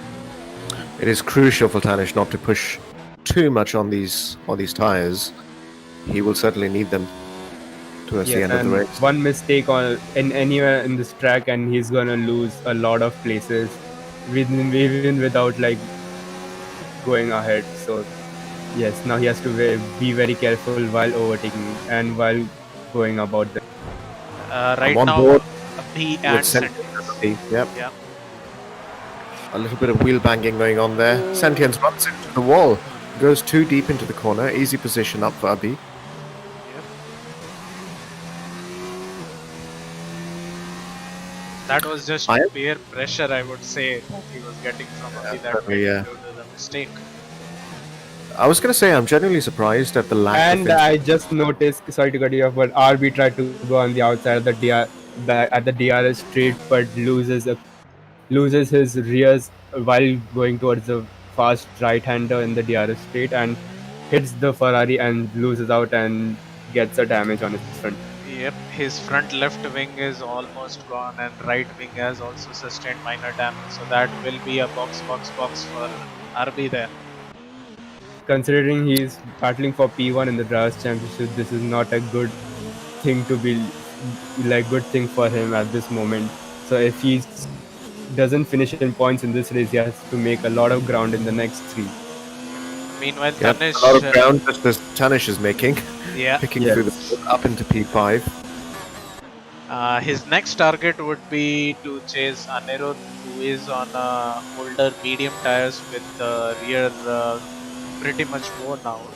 It is crucial for Tanish not to push too much on these tires. He will certainly need them towards the Yes, end of the and race. one mistake on in anywhere in this track and he's gonna lose a lot of places even without like going ahead. So yes, now he has to be very careful while overtaking and while going about the. I'm Right on now, board B with and Sentience. Sentience. Yep. Yeah. A little bit of wheel banging going on there. Sentience runs into the wall, goes too deep into the corner. Easy position up for Abhi. Yep. That was just peer pressure, I would say, that he was getting from Abhi that made him do the mistake. I was going to say, I'm genuinely surprised at the lack And of. I just noticed, sorry to cut you off, but RB tried to go on the outside of the at the DRS straight, but loses his rears while going towards the fast right-hander in the DRS straight and hits the Ferrari and loses out and gets a damage on his front. Yep, his front left wing is almost gone and right wing has also sustained minor damage. So that will be a box for RB there. Considering he's battling for P1 in the Drivers' Championship, this is not a good thing to be good thing for him at this moment. So if he doesn't finish in points in this race, he has to make a lot of ground in the next three. Meanwhile, Yep, Tanish. a lot of ground just as Tanish is making. Yeah. Picking through the up into P5. His next target would be to chase Anirudh, who is on older medium tires with rear pretty much worn out.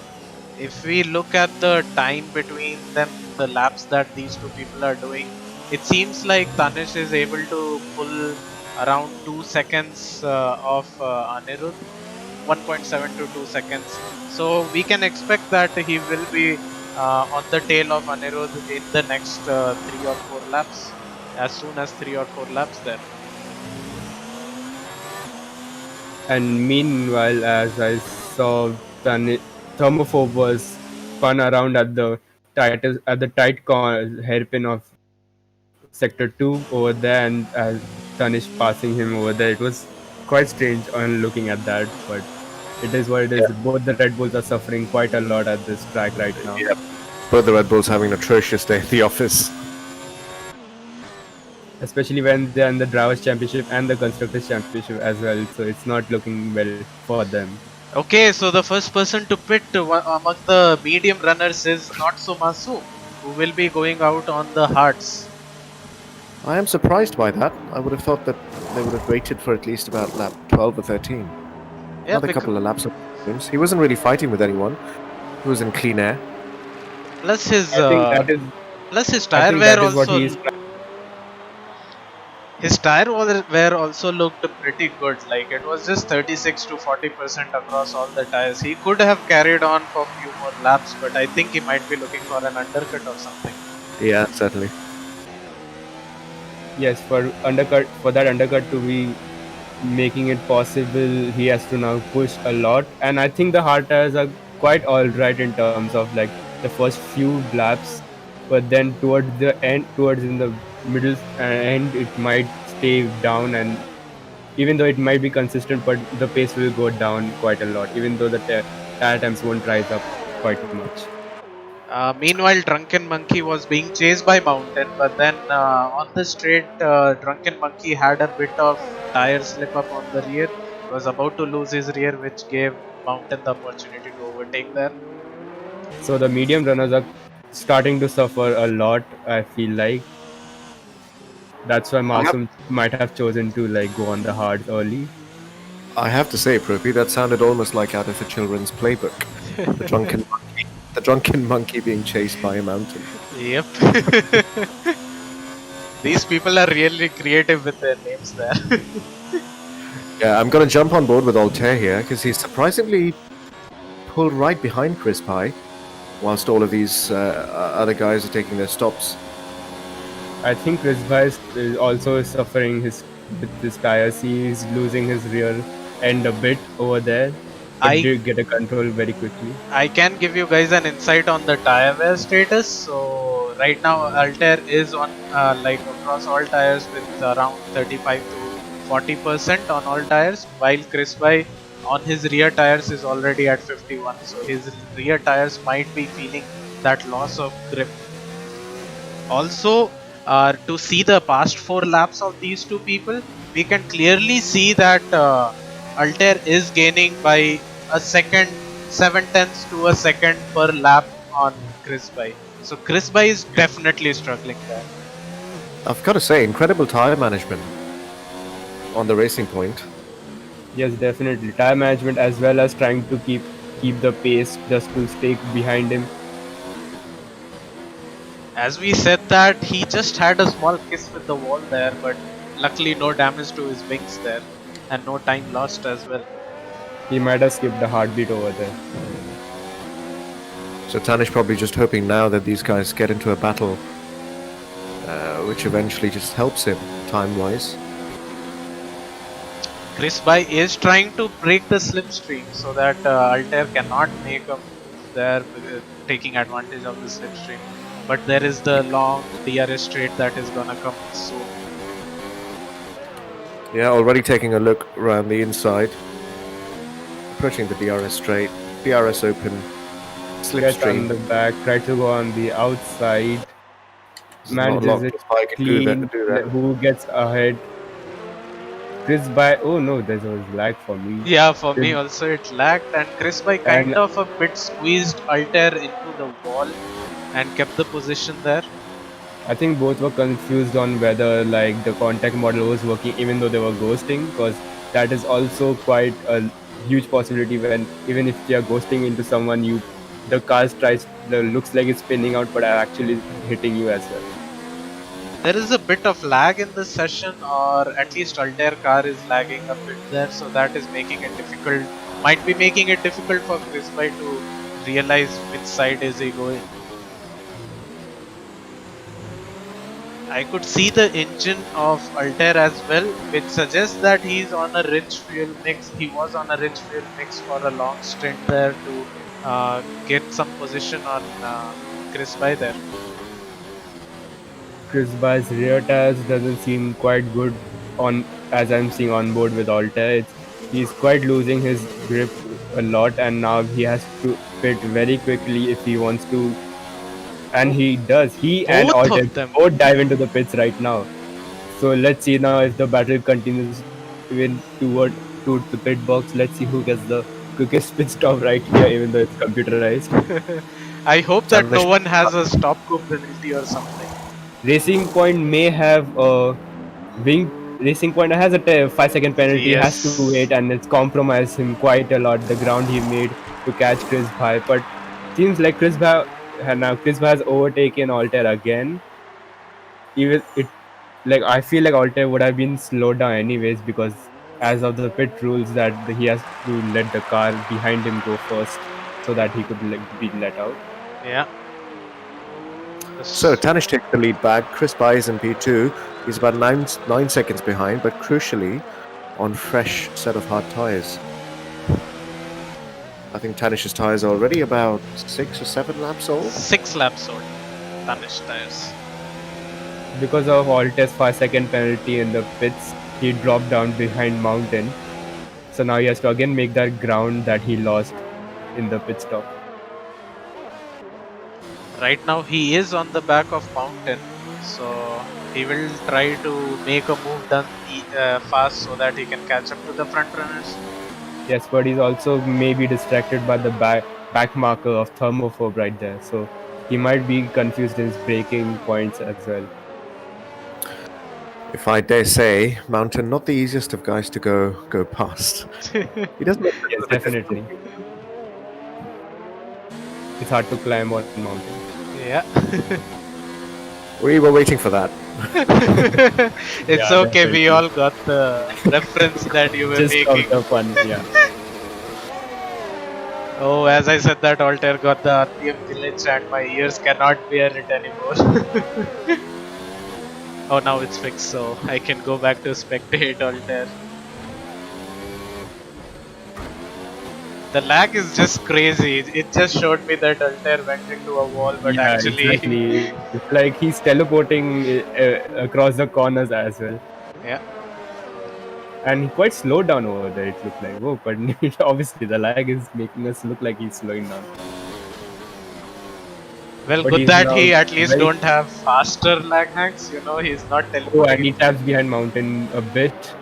If we look at the time between them, the laps that these two people are doing, it seems like Tanish is able to pull around 2 seconds of Anirudh, 1.7 to 2 seconds. So we can expect that he will be on the tail of Anirudh in the next 3 or 4 laps, as soon as 3 or 4 laps there. And meanwhile, as I saw, Thermophobe was spun around at the tight hairpin of sector 2 over there, and Tanish passing him over there. It was quite strange on looking at that, but it is what it is. Yeah. Both the Red Bulls are suffering quite a lot at this track right now. Yep. Both the Red Bulls having an atrocious day at the office. especially when they're in the Drivers' Championship and the Constructors' Championship as well. So it's not looking well for them. Okay, so the first person to pit among the medium runners is not so Masoom, who will be going out on the hards. I am surprised by that. I would have thought that they would have waited for at least about lap 12 or 13. Yeah, Another because couple of laps of games. He wasn't really fighting with anyone. He was in clean air. plus his I think uh, that is. plus his I tire think wear that is what also he is. wear also looked pretty good. Like it was just 36 to 40% across all the tires. He could have carried on for a few more laps, but I think he might be looking for an undercut or something. Yeah, certainly. Yes, for that undercut to be making it possible, he has to now push a lot. And I think the hard tires are quite alright in terms of like the first few laps, but then towards in the middle end, it might stay down. And even though it might be consistent, but the pace will go down quite a lot. Even though the tire times won't rise up quite much. Meanwhile, Drunken Monkey was being chased by Mountain, but then on the straight, Drunken Monkey had a bit of tire slip up on the rear. He was about to lose his rear, which gave Mountain the opportunity to overtake there. So the medium runners are starting to suffer a lot. I feel like that's why I have, Masum might have chosen to like go on the hards early. I have to say, Propi, that sounded almost like out of a children's playbook. The drunken monkey, the drunken monkey being chased by a mountain. Yep. These people are really creative with their names there. Yeah, I'm going to jump on board with Altair here because he's surprisingly pulled right behind Chris Pye, whilst all of these other guys are taking their stops. I think Chris Vice is also suffering with his tires. He is losing his rear end a bit over there, but I did get a control very quickly. I can give you guys an insight on the tire wear status. So right now Altair is on like across all tires with around 35 to 40% on all tires, while Chris By on his rear tires is already at 51. So his rear tires might be feeling that loss of grip. Also, to see the past 4 laps of these two people, we can clearly see that Altair is gaining by a second, 7/10 to a second per lap on Chris By. So Chris By is definitely struggling there. I've got to say, incredible tire management on the racing point. Yes, definitely tire management as well as trying to keep the pace just to stay behind him. As we said that he just had a small kiss with the wall there, but luckily no damage to his wings there and no time lost as well. He might have skipped a heartbeat over there. So Tanish probably just hoping now that these guys get into a battle, which eventually just helps him time-wise. Chris By is trying to break the slipstream so that Altair cannot make a move there, taking advantage of the slipstream. But there is the long DRS straight that is gonna come soon. Yeah, already taking a look around the inside. Approaching the DRS straight, DRS open, Gets on slipstream. the back, try to go on the outside, There's not a manages lot it Chris Pye can clean. do that. Who gets ahead? Chris By. Oh no, there was lag for me. Yeah, for me Chris- also it lagged, and Chris By kind And of a bit squeezed Altair into the wall and kept the position there. I think both were confused on whether like the contact model was working, even though they were ghosting, because that is also quite a huge possibility. When even if they are ghosting into someone, the car looks like it's spinning out, but are actually hitting you as well. There is a bit of lag in this session, or at least Altair car is lagging a bit there, so that is making it difficult. Might be making it difficult for Chris By to realize which side is he going. I could see the engine of Altair as well, which suggests that he's on a rich fuel mix. He was on a rich fuel mix for a long stint there to get some position on Chris By there. Chris By's rear tires doesn't seem quite good on as I'm seeing on board with Altair. He's quite losing his grip a lot, and now he has to pit very quickly if he wants to. And he does. He and Both Altair of them. both dive into the pits right now. So let's see now if the battle continues even towards the pit box. Let's see who gets the quickest pit stop right here, even though it's computerized. I hope that no Tanish, one has a stop go penalty or something. Racing Point may have a wing. Racing Point has a 5 second penalty, has to wait, Yes. and it's compromised him quite a lot. The ground he made to catch Chris Bhai, but seems like Chris Bhai has overtaken Altair again. Even it like I feel like Altair would have been slowed down anyways because as of the pit rules that he has to let the car behind him go first so that he could be let out. Yeah. So This- Tanish takes the lead back. Chris Bye is in P2. He's about nine seconds behind, but crucially on fresh set of hard tires. I think Tanish's tires are already about 6 or 7 laps old. 6 laps old. Tanish tires. Because of Altair's 5 second penalty in the pits, he dropped down behind Mountain. So now he has to again make that ground that he lost in the pit stop. Right now he is on the back of Mountain, so he will try to make a move done fast so that he can catch up to the front runners. Yes, but he's also maybe distracted by the back marker of thermophobe right there. So he might be confused in his braking points as well. If I dare say, Mountain not the easiest of guys to go past. He doesn't look a Yes, little bit definitely. difficult. It's hard to climb on mountain. Yeah. We were waiting for that. It's Yeah, okay, we definitely. all got the reference that you were Just out making. of fun, yeah. Oh, as I said that Altair got the RPM glitch and my ears cannot bear it anymore. Oh, now it's fixed, so I can go back to spectate Altair. The lag is just crazy. It just showed me that Altair went into a wall, but Yeah, actually, exactly. It's like he's teleporting across the corners as well. yeah. And he quite slowed down over there, it looked like. Oh, but obviously the lag is making us look like he's slowing down. Well, But good he's that now he at least very. don't have faster lag hacks. You know, he's not Oh, and he teleporting. taps behind mountain a bit.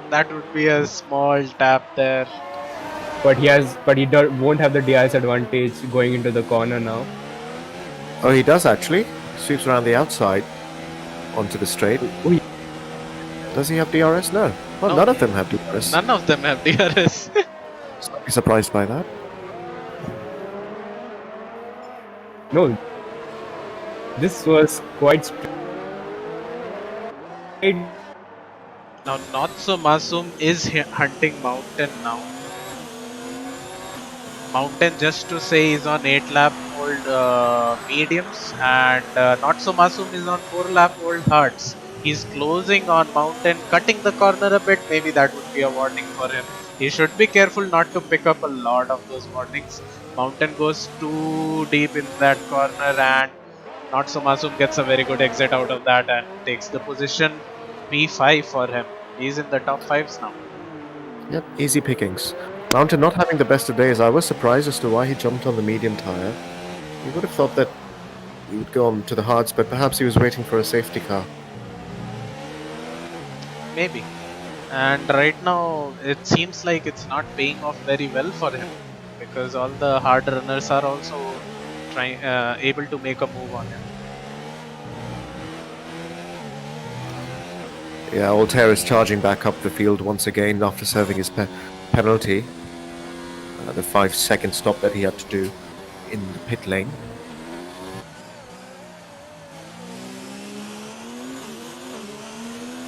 That would be a small tap there. But won't have the DIS advantage going into the corner now. Oh, he does actually. Sweeps around the outside onto the straight. Oh, Does he have DRS? No. Well, No. none of them have DRS. None of them have DRS. Slightly surprised by that. no, this was quite straight. Now, Not So Masoom is hunting Mountain now. Mountain, just to say, is on 8 lap old mediums, and Not So Masoom is on 4 lap old hards. He's closing on Mountain, cutting the corner a bit. Maybe that would be a warning for him. He should be careful not to pick up a lot of those warnings. Mountain goes too deep in that corner, and Not So Masoom gets a very good exit out of that and takes the position P5 for him. He's in the top 5s now. Yep, easy pickings. Mountain not having the best of days. I was surprised as to why he jumped on the medium tire. You would have thought that he would go on to the hards, but perhaps he was waiting for a safety car. Maybe. And right now, it seems like it's not paying off very well for him because all the hard runners are also trying able to make a move on him. Yeah, Altair is charging back up the field once again after serving his penalty. The 5-second stop that he had to do in the pit lane.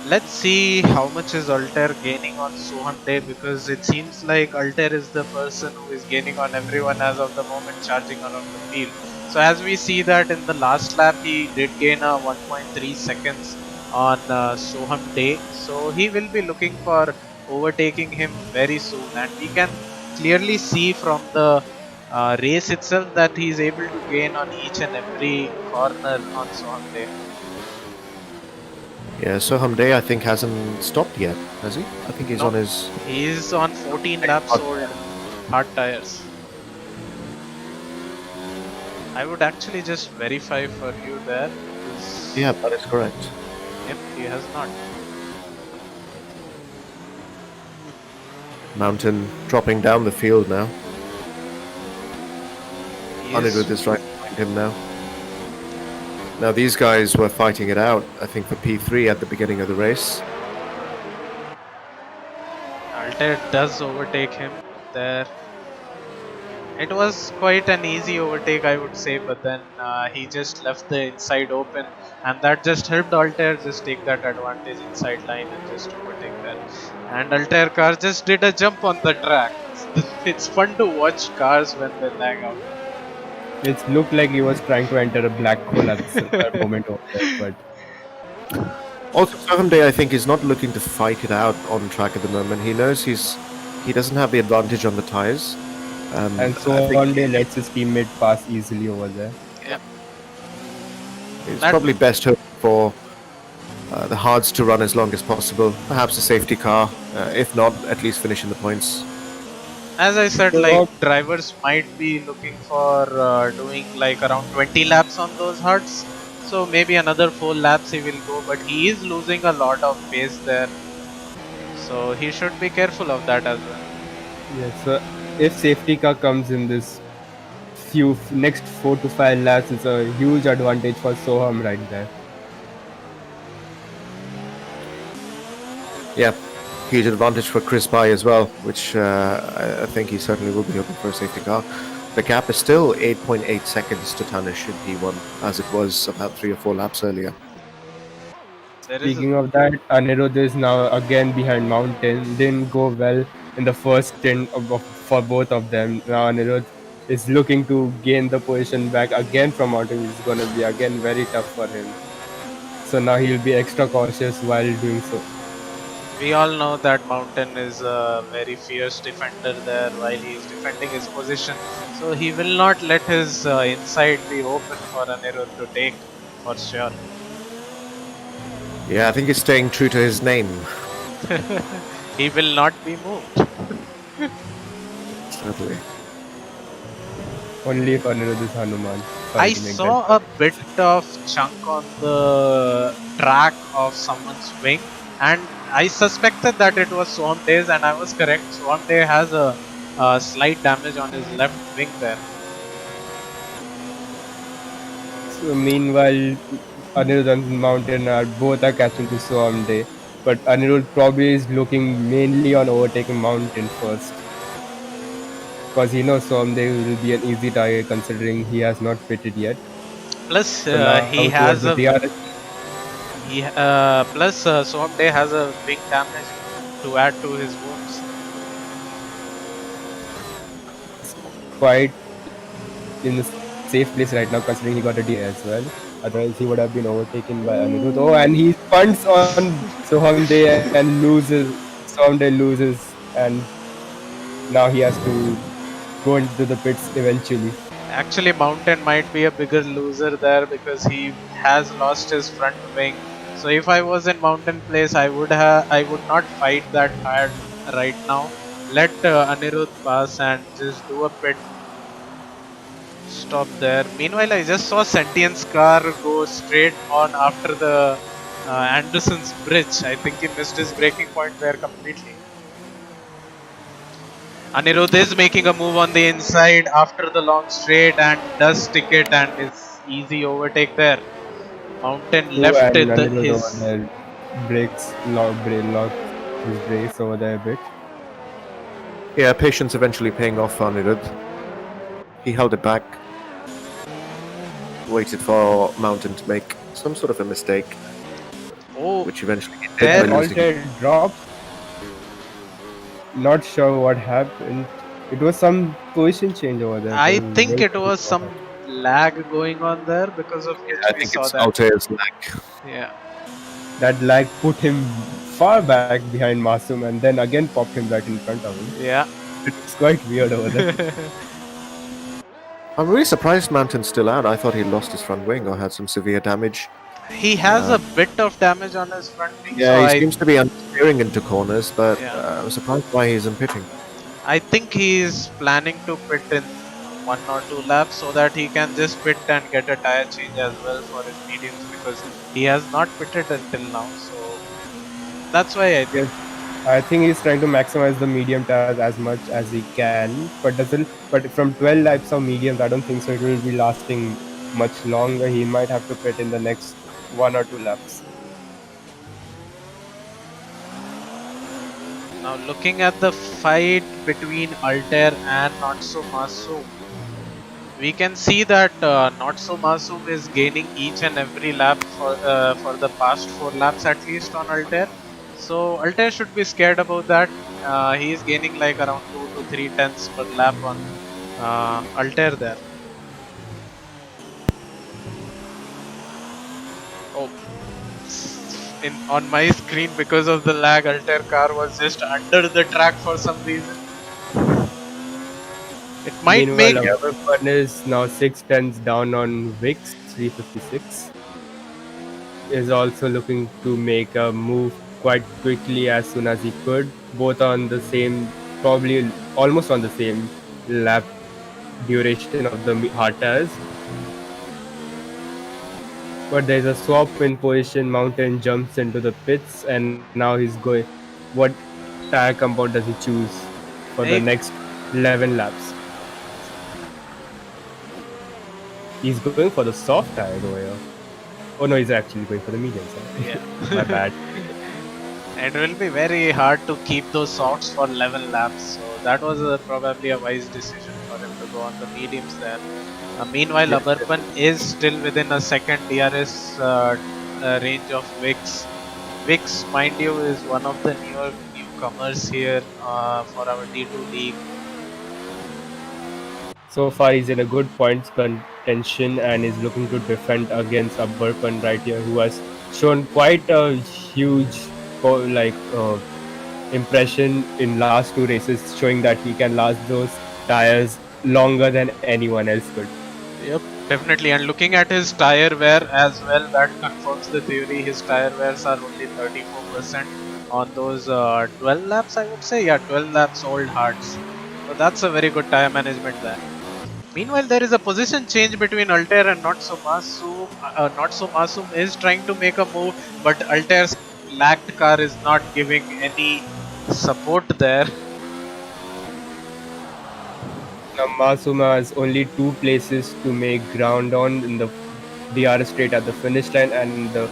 Let's see how much is Altair gaining on Soham Day, because it seems like Altair is the person who is gaining on everyone as of the moment charging around the field. So as we see that in the last lap he did gain a 1.3 seconds on Soham Day. So he will be looking for overtaking him very soon, and we can clearly see from the race itself that he is able to gain on each and every corner on Soham Day. Yeah, Soham Day I think hasn't stopped yet, has he? I think he's No. on his... He is on 14 laps old hard tires. I would actually just verify for you there. Yeah, that is correct. Yep, he has not. Mountain dropping down the field now. He Anirudh is. is right behind him now. Now these guys were fighting it out, I think, for P3 at the beginning of the race. Altair does overtake him there. It was quite an easy overtake, I would say, but then he just left the inside open, and that just helped Altair just take that advantage inside line and just overtake there. And Altair car just did a jump on the track. It's fun to watch cars when they lag out. It looked like he was trying to enter a black hole at that moment over there, but Also, Sohamday, I think, is not looking to fight it out on track at the moment. He knows he doesn't have the advantage on the tires. and so I think one day lets his teammate pass easily over there. Yep. it's That- probably best hope for the hards to run as long as possible. Perhaps a safety car, if not, at least finishing the points. As I said, So, like drivers might be looking for doing like around 20 laps on those hards. So maybe another 4 laps he will go, but he is losing a lot of pace there. So he should be careful of that as well. yes, so if safety car comes in this next 4 to 5 laps, it's a huge advantage for Soham right there. Yeah, huge advantage for Chris Bai as well, which I think he certainly will be hoping for a safety car. The gap is still 8.8 seconds to Tanish in P1, as it was about 3 or 4 laps earlier. There is Speaking of that, Anirudh is now again behind Mountain. Didn't go well in the first stint for both of them. Now Anirudh is looking to gain the position back again from Mountain, which is going to be again very tough for him. So now he'll be extra cautious while doing so. we all know that Mountain is a very fierce defender there while he is defending his position. So he will not let his inside be open for Anirudh to take for sure. Yeah, I think he's staying true to his name. He will not be moved. Certainly. Only if Anirudh is Hanuman. I saw a bit of chunk on the track of someone's wing, and I suspected that it was Swamday's, and I was correct. Swamday has a slight damage on his left wing there. So meanwhile, Anirudh and Mountain are catching to Sohamday, but Anirudh probably is looking mainly on overtaking Mountain first. Because he knows Someday will be an easy target considering he has not pitted yet. Plus, So now he has a DRS. plus Swamday has a big damage to add to his wounds. Quite in the safe place right now considering he got a DRS as well. Otherwise he would have been overtaken by Anirudh. Oh, and he punts on Sohamday and loses. Sohamday loses, and now he has to go into the pits eventually. Actually, Mountain might be a bigger loser there because he has lost his front wing. So if I was in Mountain place, I would not fight that hard right now. Let Anirudh pass and just do a pit stop there. Meanwhile, I just saw Sentient's car go straight on after the Anderson's bridge. I think he missed his braking point there completely. Anirudh is making a move on the inside after the long straight and does stick it, and it's easy overtake there. Mountain left and it Anirudh his. over there lock his brakes over there a bit. Yeah, patience eventually paying off for Anirudh. He held it back, waited for Mountain to make some sort of a mistake, Oh, which eventually he there did by losing. Alter dropped. Not sure what happened. It was some position change over there. I so think very it was some difficult. lag going on there because of which I we think saw it's that. Altair's lag. Yeah. That lag put him far back behind Masum and then again popped him right in front of him. Yeah. It's quite weird over there. I'm really surprised Mountain's still out. I thought he lost his front wing or had some severe damage. He has a bit of damage on his front wing. Yeah, so he seems to be steering into corners, but Yeah. I'm surprised why he isn't pitting. I think he is planning to pit in 1 or 2 laps so that he can just pit and get a tire change as well for his mediums, because he has not pitted until now. So that's why I think. Yes, I think he's trying to maximize the medium tires as much as he can, but doesn't. But from 12 laps of mediums, I don't think so. It will be lasting much longer. He might have to pit in the next 1 or 2 laps. Now looking at the fight between Altair and Not So Masum, we can see that Not So Masum is gaining each and every lap for the past 4 laps at least on Altair. So Altair should be scared about that. He is gaining like around 2 to 3 tenths per lap on Altair there. Oh, in on my screen, because of the lag, Altair car was just under the track for some reason. It might Meanwhile, make. our fun is now 6 tenths down on Wix 356. Is also looking to make a move quite quickly as soon as he could, both on the same, probably almost on the same lap duration of the hard tires. But there's a swap in position. Mountain jumps into the pits, and now he's going. What tire compound does he choose for the Maybe, next 11 laps? He's going for the soft tire over here. Oh no, he's actually going for the medium side. My yeah. bad. It will be very hard to keep those softs for 11 laps, so that was probably a wise decision for him to go on the mediums there. Meanwhile, Yes, Abarpan is still within a second DRS range of Vix. Vix, mind you, is one of the newcomers here for our T2 league. so far he's in a good points contention and is looking to defend against Abarpan right here, who has shown quite a huge impression in last 2 races, showing that he can last those tires longer than anyone else could. Yep, definitely. And looking at his tire wear as well, that confirms the theory. His tire wears are only 34% on those 12 laps, I would say. Yeah, 12 laps old hards. So that's a very good tire management there. Meanwhile, there is a position change between Altair and Not So Masum. Not So Masum is trying to make a move, but Altair's lagged car is not giving any support there. Now Masuma has only 2 places to make ground on in the DRS straight at the finish line, and the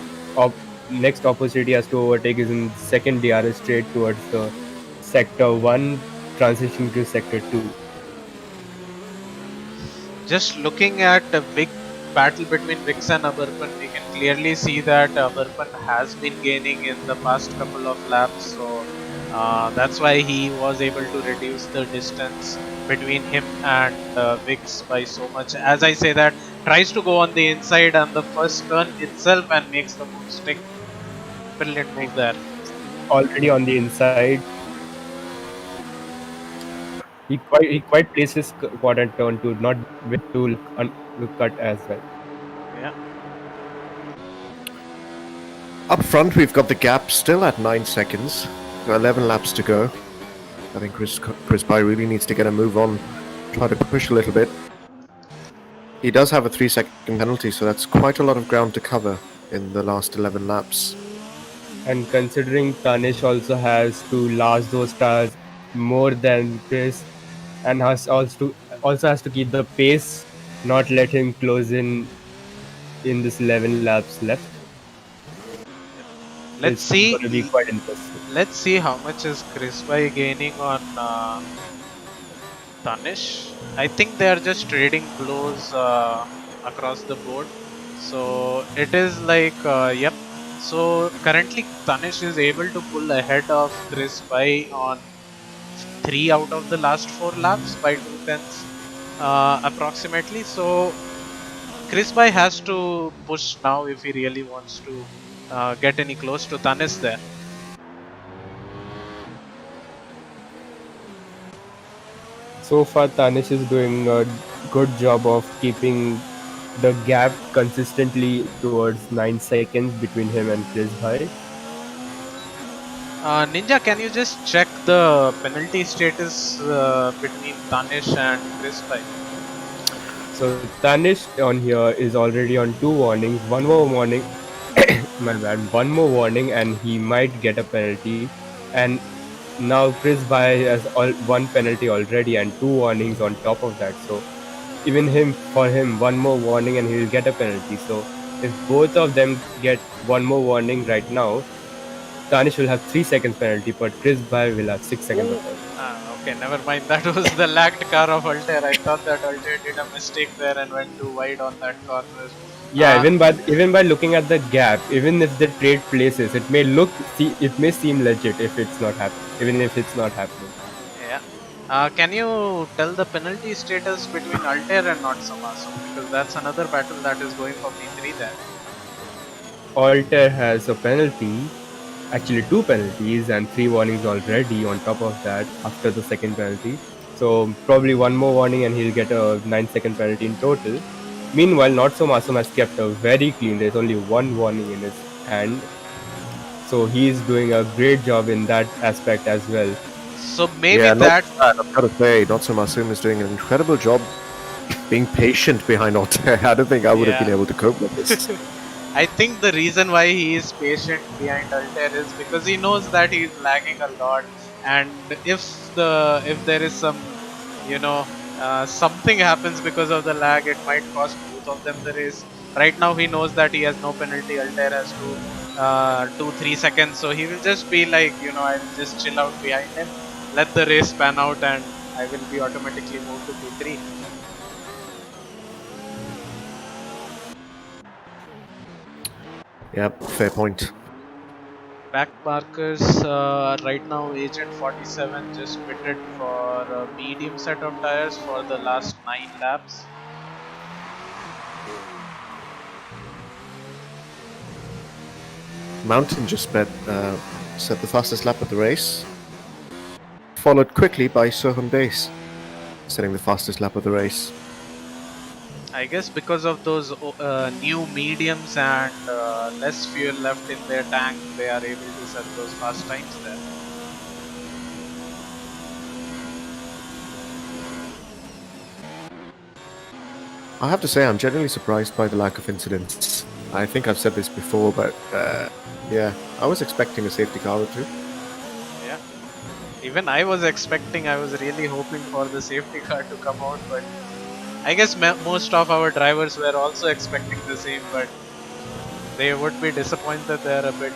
next opportunity has to overtake is in second DRS straight towards the sector 1, transitioning to sector 2. Just looking at the big battle between Vix and Abarpan, we can clearly see that Abarpan has been gaining in the past couple of laps. So that's why he was able to reduce the distance between him and Vix by so much. As I say that, tries to go on the inside and the first turn itself and makes the move stick. Brilliant move there. Already on the inside, he quite placed his quadrant turn to not with to cut as well. Yeah. Up front, we've got the gap still at 9 seconds. 11 laps to go. I think Chris Bai really needs to get a move on, try to push a little bit. He does have a 3-second penalty, so that's quite a lot of ground to cover in the last 11 laps. And considering Tanish also has to last those tires more than Chris, and also has to keep the pace, not let him close in this 11 laps left. Let's It's going to be see. quite interesting. Let's see how much is Chris by gaining on Tanish. I think they are just trading blows across the board. So it is like, yep. So currently Tanish is able to pull ahead of Chris by on 3 out of the last 4 laps by 2 tenths approximately. So Chris By has to push now if he really wants to get any close to Tanis there. So far, Tanish is doing a good job of keeping the gap consistently towards 9 seconds between him and Chris Bhai. Ninja, can you just check the penalty status between Tanish and Chris By? So Tanish on here is already on 2 warnings. One more warning, my bad. One more warning, and he might get a penalty. And now Chris Bay has 1 penalty already and 2 warnings on top of that. So even for him, one more warning and he will get a penalty. So if both of them get one more warning right now, Tanish will have 3 seconds penalty, but Chris Bay will have 6 seconds of penalty. Okay, never mind. That was the lagged car of Altair. I thought that Altair did a mistake there and went too wide on that corner. Yeah, even by looking at the gap, even if they trade places, it may seem legit if it's not happening, even if it's not happening. Yeah. Can you tell the penalty status between Altair and Not So Masum? Because that's another battle that is going for P3 there. Altair has a penalty, actually 2 penalties and 3 warnings already on top of that after the second penalty. So probably one more warning and he'll get a 9 second penalty in total. Meanwhile, Not So Masum has kept a very clean. There's only one warning in his hand. So he's doing a great job in that aspect as well. So maybe Yeah, that. I've got to say, Not So Masum is doing an incredible job being patient behind Altair. I don't think I would have been able to cope with this. I think the reason why he is patient behind Altair is because he knows that he is lagging a lot, and if there is some, something happens because of the lag, it might cost both of them the race. Right now he knows that he has no penalty. Altair has 2-3 seconds, so he will just be like, I will just chill out behind him, let the race pan out, and I will be automatically moved to P3. Yep, fair point. Back markers right now, Agent 47 just pitted for a medium set of tires for the last 9 laps. Mountain just set the fastest lap of the race, followed quickly by Soham Base, setting the fastest lap of the race. I guess because of those new mediums and less fuel left in their tank, they are able to set those fast times there. I have to say, I'm genuinely surprised by the lack of incidents. I think I've said this before, but yeah, I was expecting a safety car or two. Yeah, even I was really hoping for the safety car to come out, but I guess most of our drivers were also expecting the same, but they would be disappointed there a bit.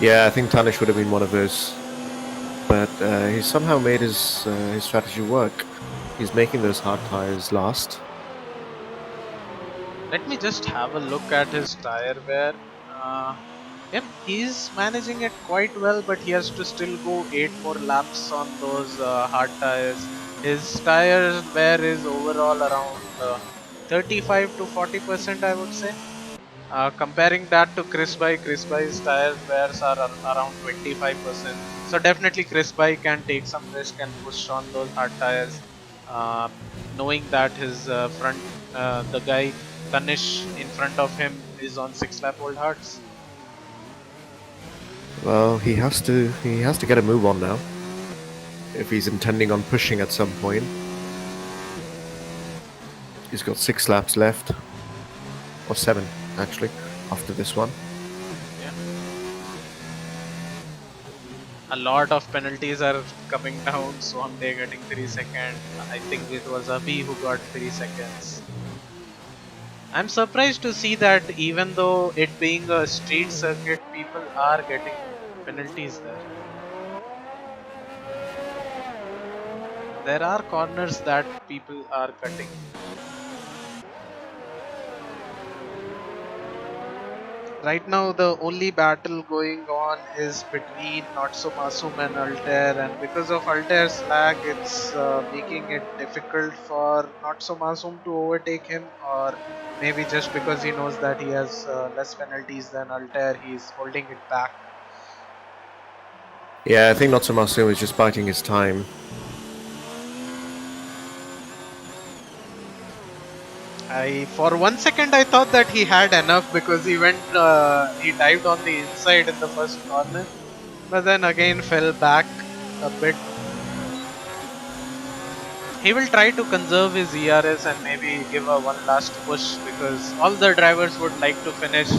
Yeah, I think Tanish would have been one of those, but he somehow made his strategy work. He's making those hard tires last. Let me just have a look at his tire wear. Yep, he's managing it quite well, but he has to still go 8 more laps on those hard tires. His tire wear is overall around 35 to 40%, I would say. Comparing that to Chris Bay's tire wears are around 25%. So definitely Chris Bay can take some risk and push on those hard tires, knowing that his the guy Tanish in front of him is on 6 lap old hards. Well, he has to get a move on now if he's intending on pushing at some point. He's got 6 laps left, or 7 actually, after this one. Yeah. A lot of penalties are coming down. So they're getting 3 seconds. I think it was Abhi who got 3 seconds. I'm surprised to see that even though it being a street circuit, people are getting penalties there. There are corners that people are cutting. Right now the only battle going on is between Not So Masum and Altair, and because of Altair's lag, it's making it difficult for Not So Masum to overtake him, or maybe just because he knows that he has less penalties than Altair, he's holding it back. Yeah, I think Not So Masum is just biding his time. For 1 second I thought that he had enough because he dived on the inside in the first corner, but then again fell back a bit. He will try to conserve his ERS and maybe give a one last push, because all the drivers would like to finish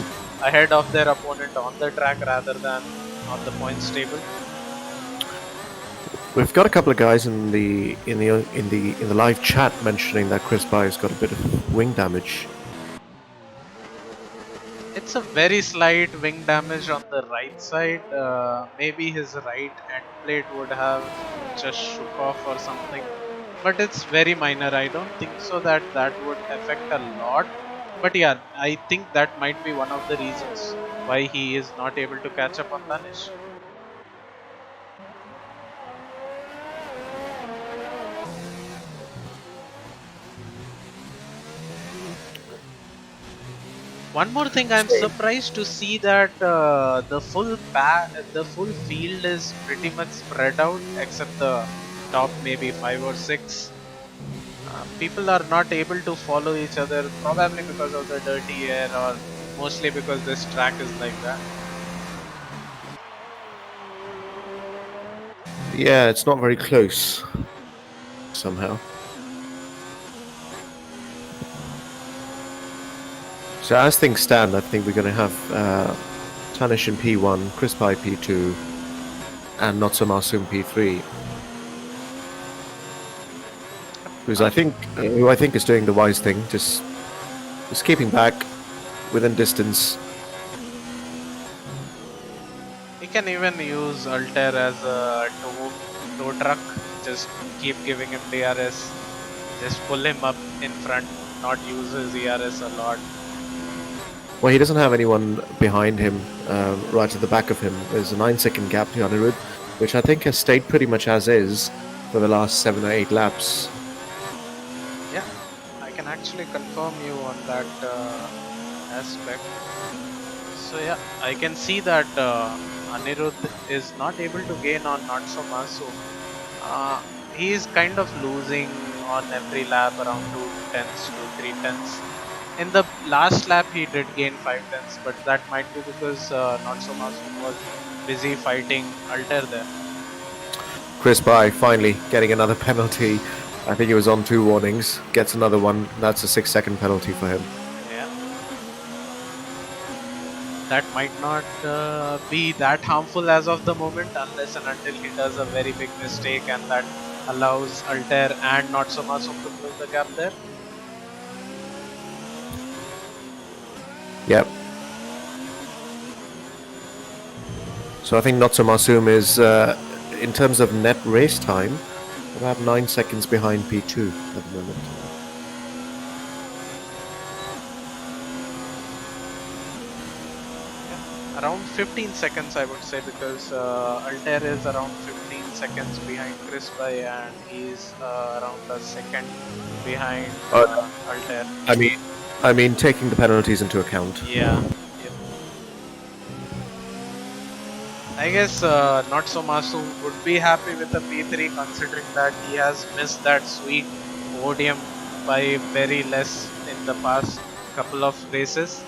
ahead of their opponent on the track rather than on the points table. We've got a couple of guys in the live chat mentioning that Chris By's got a bit of wing damage. It's a very slight wing damage on the right side. Maybe his right end plate would have just shook off or something, but it's very minor. I don't think so that that would affect a lot. But yeah, I think that might be one of the reasons why he is not able to catch up on Danish. One more thing, I'm surprised to see that the full field is pretty much spread out except the top maybe 5 or 6. People are not able to follow each other, probably because of the dirty air or mostly because this track is like that. Yeah, it's not very close somehow. So as things stand, I think we're going to have Tanish in P1, Chris Pye P2, and Not So Masoom P3. Who I think is doing the wise thing, just keeping back within distance. He can even use Altair as a tow truck, just keep giving him DRS, just pull him up in front, not use his ERS a lot. Well, he doesn't have anyone behind him, right at the back of him. There's a 9-second gap to Anirudh, which I think has stayed pretty much as is for the last 7 or 8 laps. Yeah, I can actually confirm you on that aspect. So yeah, I can see that Anirudh is not able to gain on Not So Masoom. He is kind of losing on every lap around 2 tenths to 3 tenths. In the last lap, he did gain 5 tenths, but that might be because Not So Masoom was busy fighting Altair there. Chris Pye finally getting another penalty. I think he was on 2 warnings. Gets another one. That's a 6-second penalty for him. Yeah. That might not be that harmful as of the moment, unless and until he does a very big mistake and that allows Altair and Not So Masoom to close the gap there. Yep. So I think Not So Masoom is, in terms of net race time, about 9 seconds behind P2 at the moment. Yeah, around 15 seconds I would say, because Altair is around 15 seconds behind Chris Pye and he's around a second behind Altair. I mean, taking the penalties into account. Yeah. Yep. I guess Not So Masoom would be happy with the P3, considering that he has missed that sweet podium by very less in the past couple of races.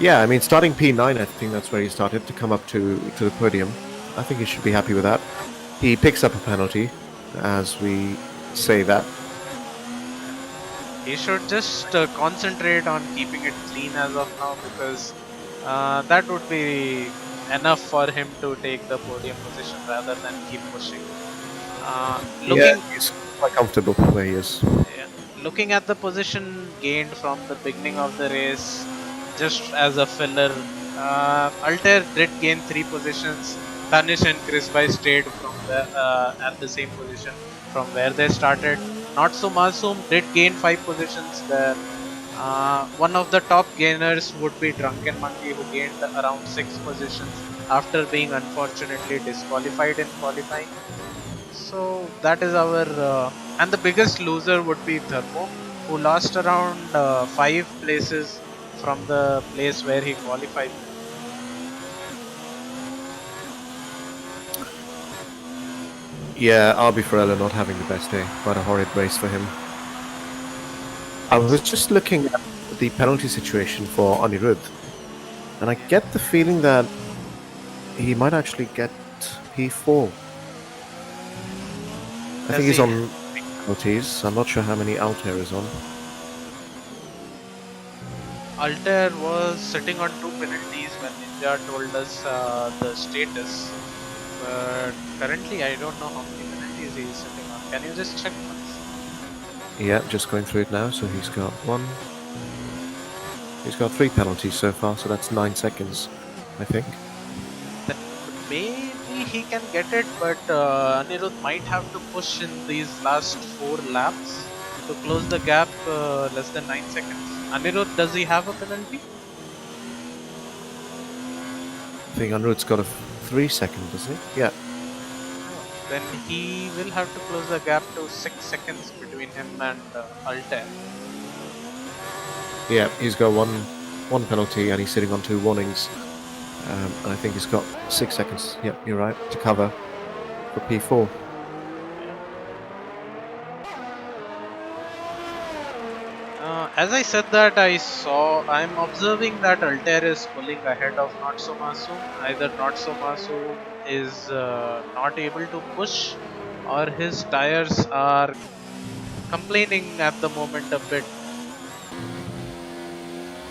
Yeah, I mean, starting P9, I think that's where he started to come up to the podium. I think he should be happy with that. He picks up a penalty, as we say that. He should just concentrate on keeping it clean as of now, because that would be enough for him to take the podium position rather than keep pushing. He's quite comfortable where he is. Yeah, looking at the position gained from the beginning of the race, just as a filler, Altair did gain 3 positions. Tanish and Chris Pye stayed from at the same position from where they started. Not So Masoom did gain 5 positions there. One of the top gainers would be Drunken Monkey, who gained around 6 positions after being unfortunately disqualified in qualifying. So that is our and the biggest loser would be Thermo, who lost around 5 places from the place where he qualified. Yeah, RB Ferrella not having the best day. Quite a horrid race for him. I was just looking at the penalty situation for Anirudh, and I get the feeling that he might actually get P4. I think Does he's he? on penalties. I'm not sure how many Altair is on. Altair was sitting on 2 penalties when Ninja told us the status. But currently, I don't know how many penalties he is sitting on. Can you just check once? Yeah, just going through it now. So he's got one. He's got 3 penalties so far, so that's 9 seconds, I think. Then maybe he can get it, but Anirudh might have to push in these last 4 laps to close the gap less than 9 seconds. Anirudh, does he have a penalty? I think Unruh's got a 3 second, doesn't he? Yeah. Then he will have to close the gap to 6 seconds between him and Altair. Yeah, he's got one penalty and he's sitting on 2 warnings. And I think he's got 6 seconds. Yep, you're right, to cover for P4. As I said that, I'm observing that Altair is pulling ahead of Not So Masoom. Either Not So Masoom is not able to push, or his tires are complaining at the moment a bit.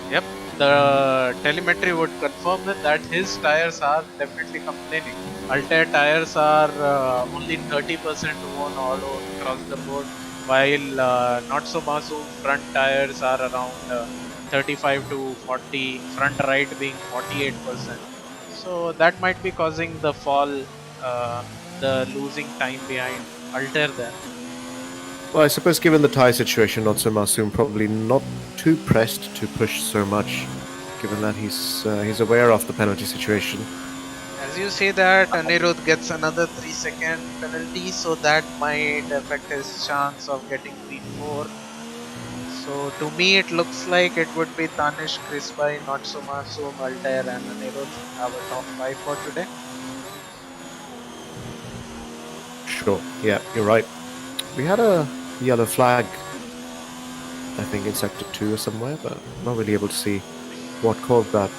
Yep, the telemetry would confirm that his tires are definitely complaining. Altair tires are only 30% worn all across the board, while Not So Masoom front tires are around 35 to 40, front right being 48%. So that might be causing the fall, the losing time behind Altair there. Well, I suppose given the tyre situation, Not So Masoom probably not too pressed to push so much, given that he's aware of the penalty situation. As you say that, Anirudh gets another 3-second penalty, so that might affect his chance of getting P4. So to me, it looks like it would be Tanish, Krisbai, Not So Masoom, Altair, and Anirudh our top 5 for today. Sure, yeah, you're right. We had a yellow flag, I think, in Sector 2 or somewhere, but I'm not really able to see what caused that.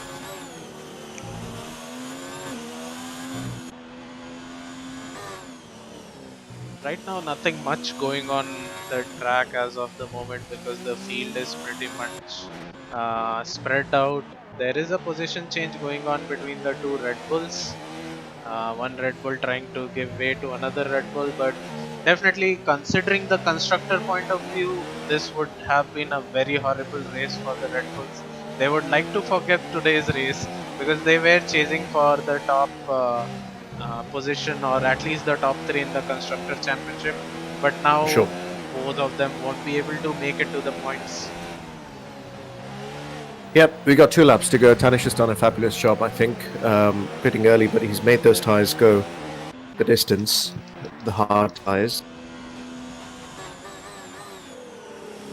Right now, nothing much going on the track as of the moment because the field is pretty much spread out. There is a position change going on between the two Red Bulls. One Red Bull trying to give way to another Red Bull, but definitely considering the constructor point of view, this would have been a very horrible race for the Red Bulls. They would like to forget today's race because they were chasing for the top position, or at least the top 3 in the constructor championship, but now Sure. both of them won't be able to make it to the points. Yep, we got 2 laps to go. Tanish has done a fabulous job, I think, pitting early, but he's made those tyres go the distance, the hard tyres.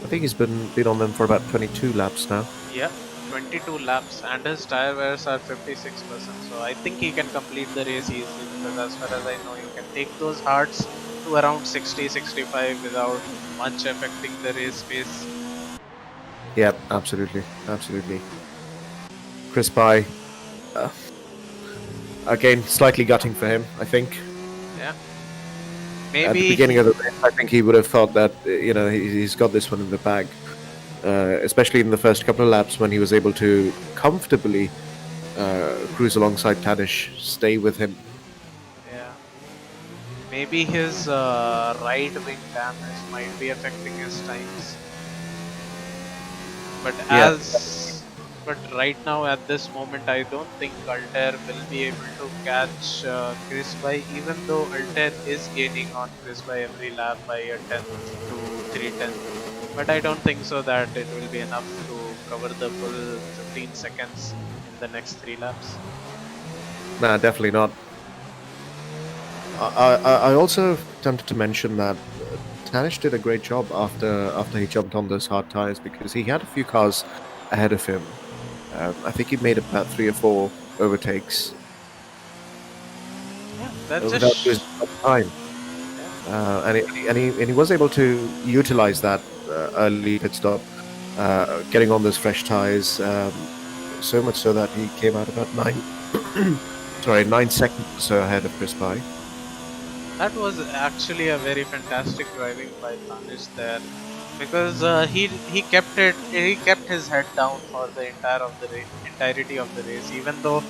I think he's been on them for about 22 laps now. Yeah, 22 laps, and his tire wears are 56%, so I think he can complete the race easily, because as far as I know, you can take those hards to around 60-65 without much affecting the race pace. Yeah, absolutely. Chris Pye, again, slightly gutting for him, I think. Yeah, At the maybe beginning of the race, I think he would have thought that, he's got this one in the bag. Especially in the first couple of laps when he was able to comfortably cruise alongside Tanish, stay with him. yeah, maybe his right wing damage might be affecting his times. But but right now at this moment, I don't think Altair will be able to catch Chris by, even though Altair is gaining on Chris by every lap by a 10th to 3/10. But I don't think so that it will be enough to cover the full 15 seconds in the next 3 laps. Nah, definitely not. I also tempted to mention that Tanish did a great job after he jumped on those hard tires, because he had a few cars ahead of him. I think he made about 3 or 4 overtakes. Yeah, that's without just losing much time. And he was able to utilize that early pit stop, getting on those fresh tires, so much so that he came out about 9 Sorry, 9 seconds or so ahead of Chris Pye. That was actually a very fantastic driving by Tanish there, because he kept his head down for the entirety of the race, even though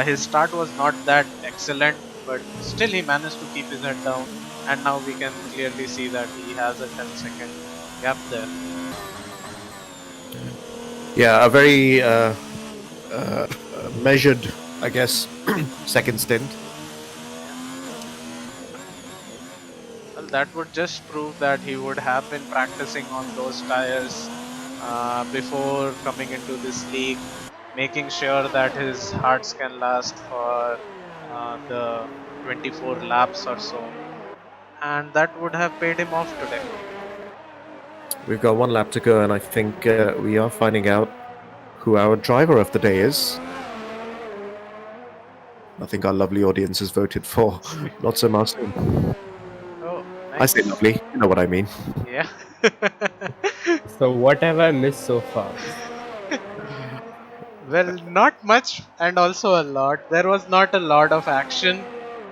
his start was not that excellent, but still he managed to keep his head down, and now we can clearly see that he has a 10-second gap there. Yeah, a very measured, I guess, second stint. Yeah. Well, that would just prove that he would have been practicing on those tires before coming into this league, making sure that his hearts can last for the 24 laps or so, and that would have paid him off today. We've got 1 lap to go, and I think we are finding out who our driver of the day is. I think our lovely audience has voted for not so Masoom. Oh, I say nice. lovely, you know what I mean. Yeah. So what have I missed so far? Well, not much, and also a lot. There was not a lot of action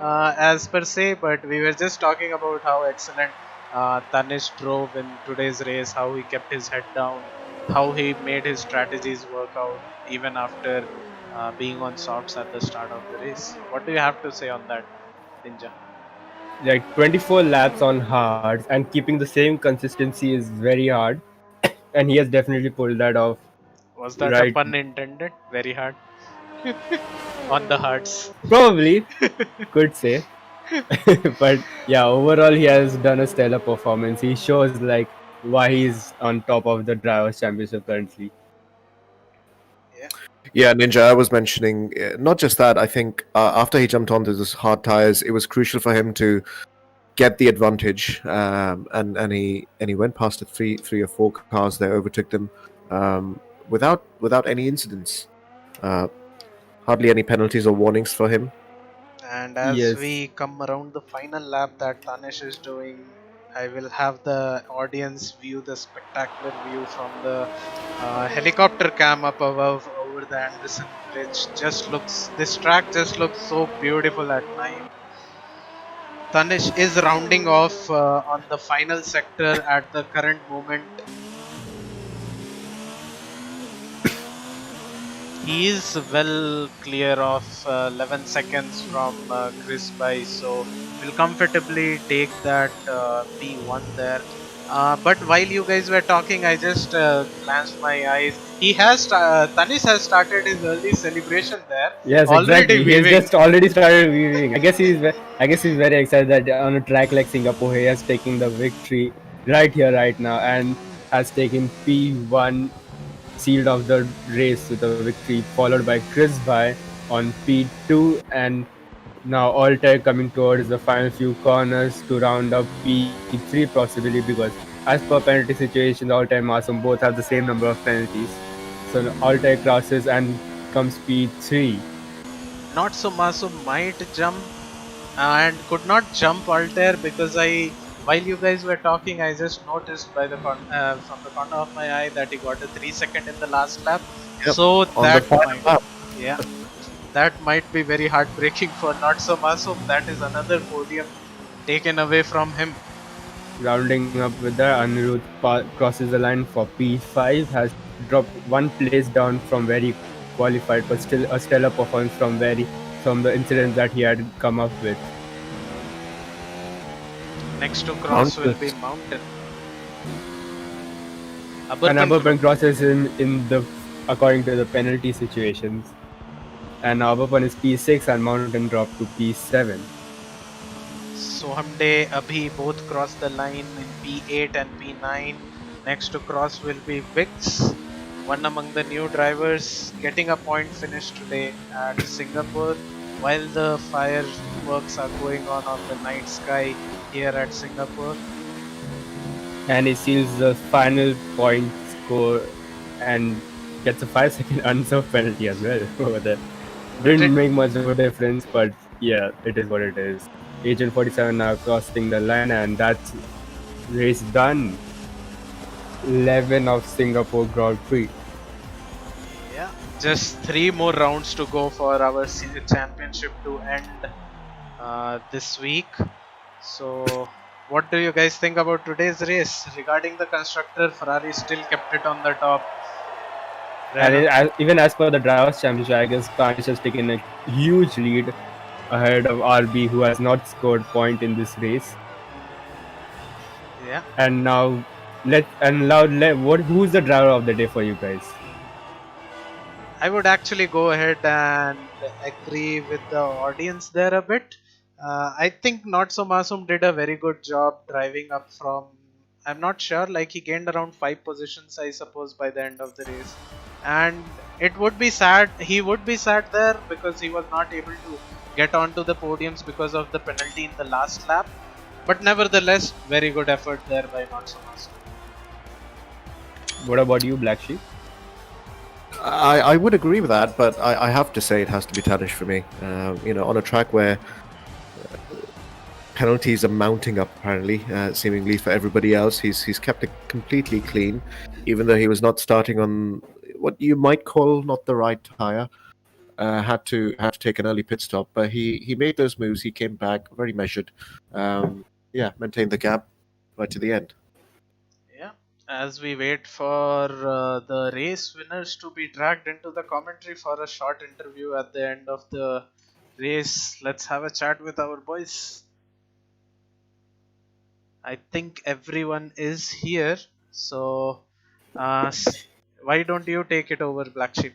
as per se, but we were just talking about how excellent Tanish drove in today's race, how he kept his head down, how he made his strategies work out even after being on softs at the start of the race. What do you have to say on that, Ninja? Like 24 laps on hards and keeping the same consistency is very hard, and he has definitely pulled that off. Was that a Right, pun intended? Very hard on the hearts. probably could say. But yeah, overall he has done a stellar performance. He shows like why he's on top of the drivers championship currently. Yeah. Yeah, Ninja, I was mentioning not just that. I think after he jumped onto those hard tires, it was crucial for him to get the advantage, and he went past the three or four cars there, overtook them without any incidents. Uh, Hardly any penalties or warnings for him. And as Yes. we come around the final lap that Tanish is doing, I will have the audience view the spectacular view from the helicopter cam up above over the Anderson Bridge. This track just looks so beautiful at night. Tanish is rounding off on the final sector at the current moment. He is well clear of 11 seconds from Chris By, so will comfortably take that P1 there. But while you guys were talking, I just glanced my eyes. Tanis has started his early celebration there, Yes, already exactly. He has weaving. just already started weaving. I guess he's very excited that on a track like Singapore, he has taken the victory right here, right now, and has taken P1, sealed off the race with a victory, followed by Chris By on P2, and now Altair coming towards the final few corners to round up P3 possibly, because as per penalty situation, Altair and Masum both have the same number of penalties. So Altair crosses and comes P3. Not so Masu might jump and could not jump Altair because while you guys were talking, I just noticed from the corner of my eye that he got a 3 second in the last lap. Yep, So on the that final might, lap. yeah, that might be very heartbreaking for Not So Masum. That is another podium taken away from him. Rounding up with that, Anirudh crosses the line for P5, has dropped one place down from very qualified, but still a stellar performance from the incident that he had come up with. Next to cross will be Mountains. Mountain. And Aburban. Aberpan crosses in the according to the penalty situations. And now Aberpan is P6 and Mountain dropped to P7. Sohamde, Abhi both cross the line in P8 and P9. Next to cross will be Vix, one among the new drivers, getting a point finish today at Singapore while the fireworks are going on the night sky here at Singapore. And he seals the final point score and gets a 5 second unserved penalty as well over there. Didn't make much of a difference, but yeah, it is what it is. Agent 47 now crossing the line, and that's race done. 11 of Singapore Grand Prix. Yeah, just 3 more rounds to go for our championship to end this week. So, what do you guys think about today's race? Regarding the constructor, Ferrari still kept it on the top. And even as per the Drivers' Championship, I guess Carnage has taken a huge lead ahead of RB, who has not scored point in this race. Yeah. And now, who's the driver of the day for you guys? I would actually go ahead and agree with the audience there a bit. I think Not So Masum did a very good job driving up from. I'm not sure, like he gained around 5 positions, I suppose, by the end of the race. And it would be sad, he would be sad there because he was not able to get onto the podiums because of the penalty in the last lap. But nevertheless, very good effort there by Not So Masum. What about you, Black Sheep? I would agree with that, but I have to say it has to be Tadish for me. On a track where penalties are mounting up, apparently, seemingly for everybody else, he's kept it completely clean, even though he was not starting on what you might call not the right tire. Had to take an early pit stop, but he made those moves. He came back very measured. Maintained the gap right to the end. Yeah, as we wait for the race winners to be dragged into the commentary for a short interview at the end of the race, let's have a chat with our boys. I think everyone is here, so why don't you take it over, Black Sheep?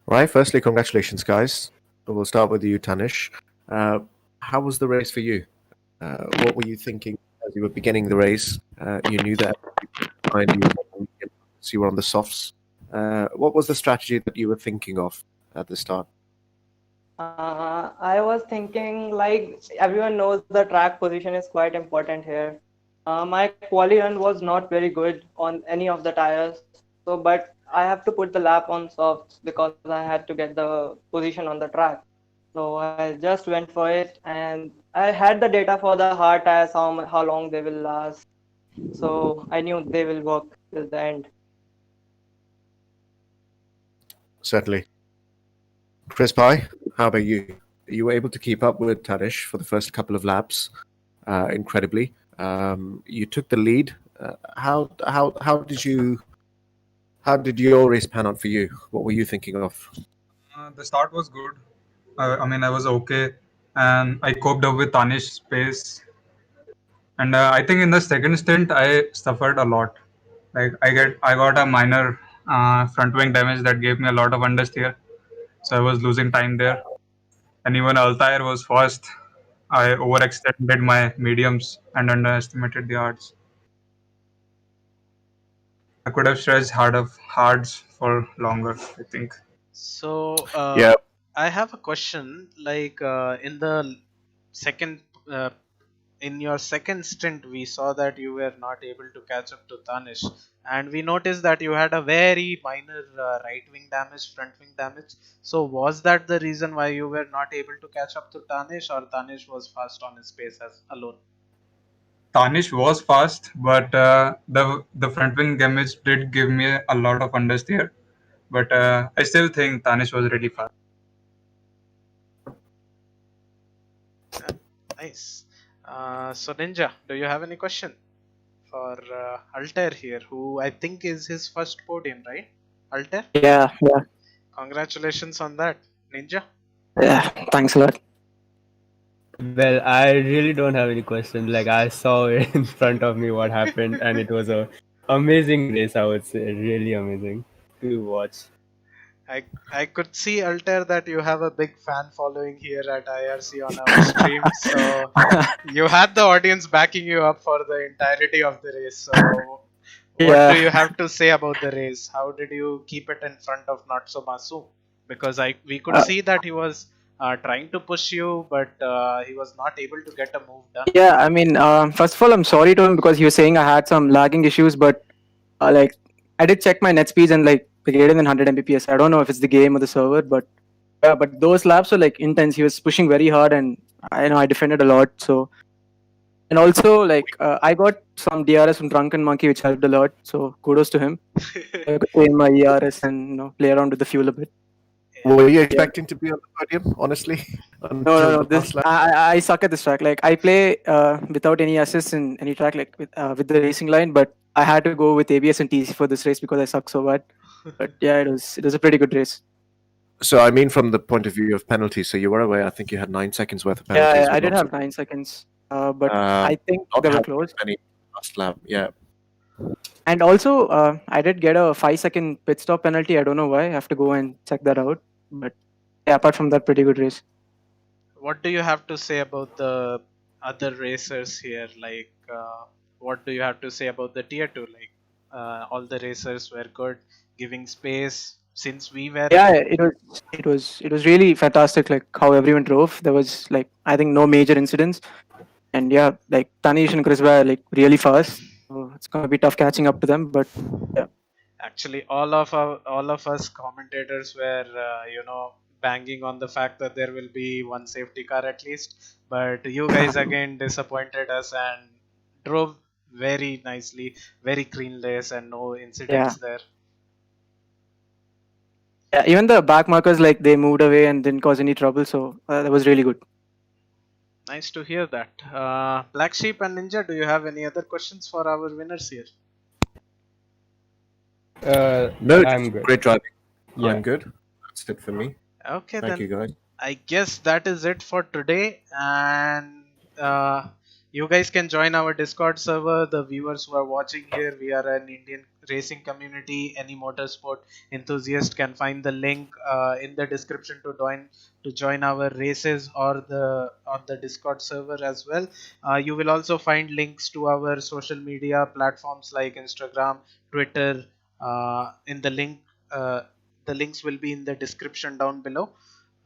Right. Firstly, congratulations, guys. We'll start with you, Tanish. How was the race for you? What were you thinking as you were beginning the race? You knew that behind you, so you were on the softs. What was the strategy that you were thinking of at the start? I was thinking, like everyone knows, the track position is quite important here. My quali run was not very good on any of the tires, but I have to put the lap on softs because I had to get the position on the track. So I just went for it, and I had the data for the hard tires, how long they will last. So I knew they will work till the end. Certainly. Chris Pye, how about you? You were able to keep up with Tadish for the first couple of laps, incredibly. You took the lead. How did your race pan out for you? What were you thinking of? The start was good. I was okay, and I coped up with Tanish's pace. And I think in the second stint, I suffered a lot. Like I got a minor front wing damage that gave me a lot of understeer, so I was losing time there. And even Altair was fast. I overextended my mediums and underestimated the hards. I could have stretched hards for longer, I think. So, Yeah. I have a question. Like in the second, in your second stint, we saw that you were not able to catch up to Tanish, and we noticed that you had a very minor right wing damage, front wing damage. So, was that the reason why you were not able to catch up to Tanish, or Tanish was fast on his pace as alone? Tanish was fast, but the front wing damage did give me a lot of understeer. But I still think Tanish was really fast. Nice. So Ninja, do you have any question for Altair here, who I think is his first podium, right? Altair? Yeah. Congratulations on that, Ninja. Yeah, thanks a lot. Well, I really don't have any questions. Like, I saw it in front of me what happened, and it was a amazing race. I would say, really amazing to watch. I could see, Altair, that you have a big fan following here at IRC on our stream. So you had the audience backing you up for the entirety of the race. So what do you have to say about the race? How did you keep it in front of Not So Masu? Because we could see that he was trying to push you, but he was not able to get a move done. Yeah, I mean, first of all, I'm sorry to him because he was saying I had some lagging issues, but like I did check my net speeds and like greater than 100 Mbps. I don't know if it's the game or the server, but those laps were like intense. He was pushing very hard, and I know I defended a lot. So, and also like I got some DRS from Drunken Monkey, which helped a lot. So kudos to him. I could aim my ERS and play around with the fuel a bit. Were you expecting to be on the podium, honestly? No. The This last lap? I suck at this track. Like I play without any assists in any track, like with the racing line. But I had to go with ABS and TC for this race because I suck so bad. But yeah, it was a pretty good race. So I mean, from the point of view of penalties, so you were aware. I think you had 9 seconds worth of penalties. Yeah, I but did not have 9 seconds, but Uh, I think not they were having close. any last lap. Yeah. And also, I did get a 5 second pit stop penalty. I don't know why. I have to go and check that out. But yeah, apart from that, pretty good race. What do you have to say about the other racers here? Like, what do you have to say about the tier 2? Like, all the racers were good, giving space since we were. Yeah, it was really fantastic. Like how everyone drove. There was like I think no major incidents. And yeah, like Tanish and Chris were like really fast. So it's gonna be tough catching up to them. But yeah, Actually, all of us commentators were, banging on the fact that there will be one safety car at least. But you guys again disappointed us and drove very nicely, very cleanless, and no yeah, incidents there. yeah. Even the back markers like they moved away and didn't cause any trouble. So that was really good. Nice to hear that. Black Sheep and Ninja, do you have any other questions for our winners here? No, I'm just good. great driving. Yeah. I'm good. That's it for me. Okay, Thank then you, guys. I guess that is it for today. And you guys can join our Discord server. The viewers who are watching here, we are an Indian racing community. Any motorsport enthusiast can find the link in the description to join our races or on the Discord server as well. You will also find links to our social media platforms like Instagram, Twitter in the link. The links will be in the description down below.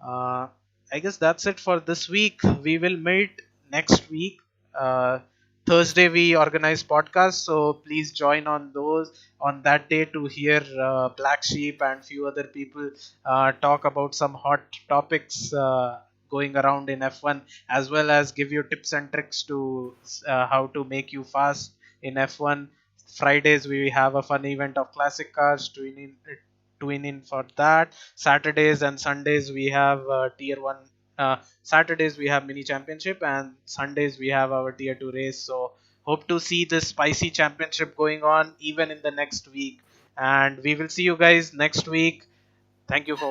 uh, I guess that's it for this week. We will meet next week. Thursday we organize podcasts, so please join on that day to hear Black Sheep and few other people talk about some hot topics going around in F1, as well as give you tips and tricks to how to make you fast in F1. Fridays we have a fun event of classic cars. Tune in for that. Saturdays and Sundays we have tier 1. Saturdays we have mini championship, and Sundays we have our tier 2 race. So hope to see this spicy championship going on even in the next week, and we will see you guys next week. Thank you for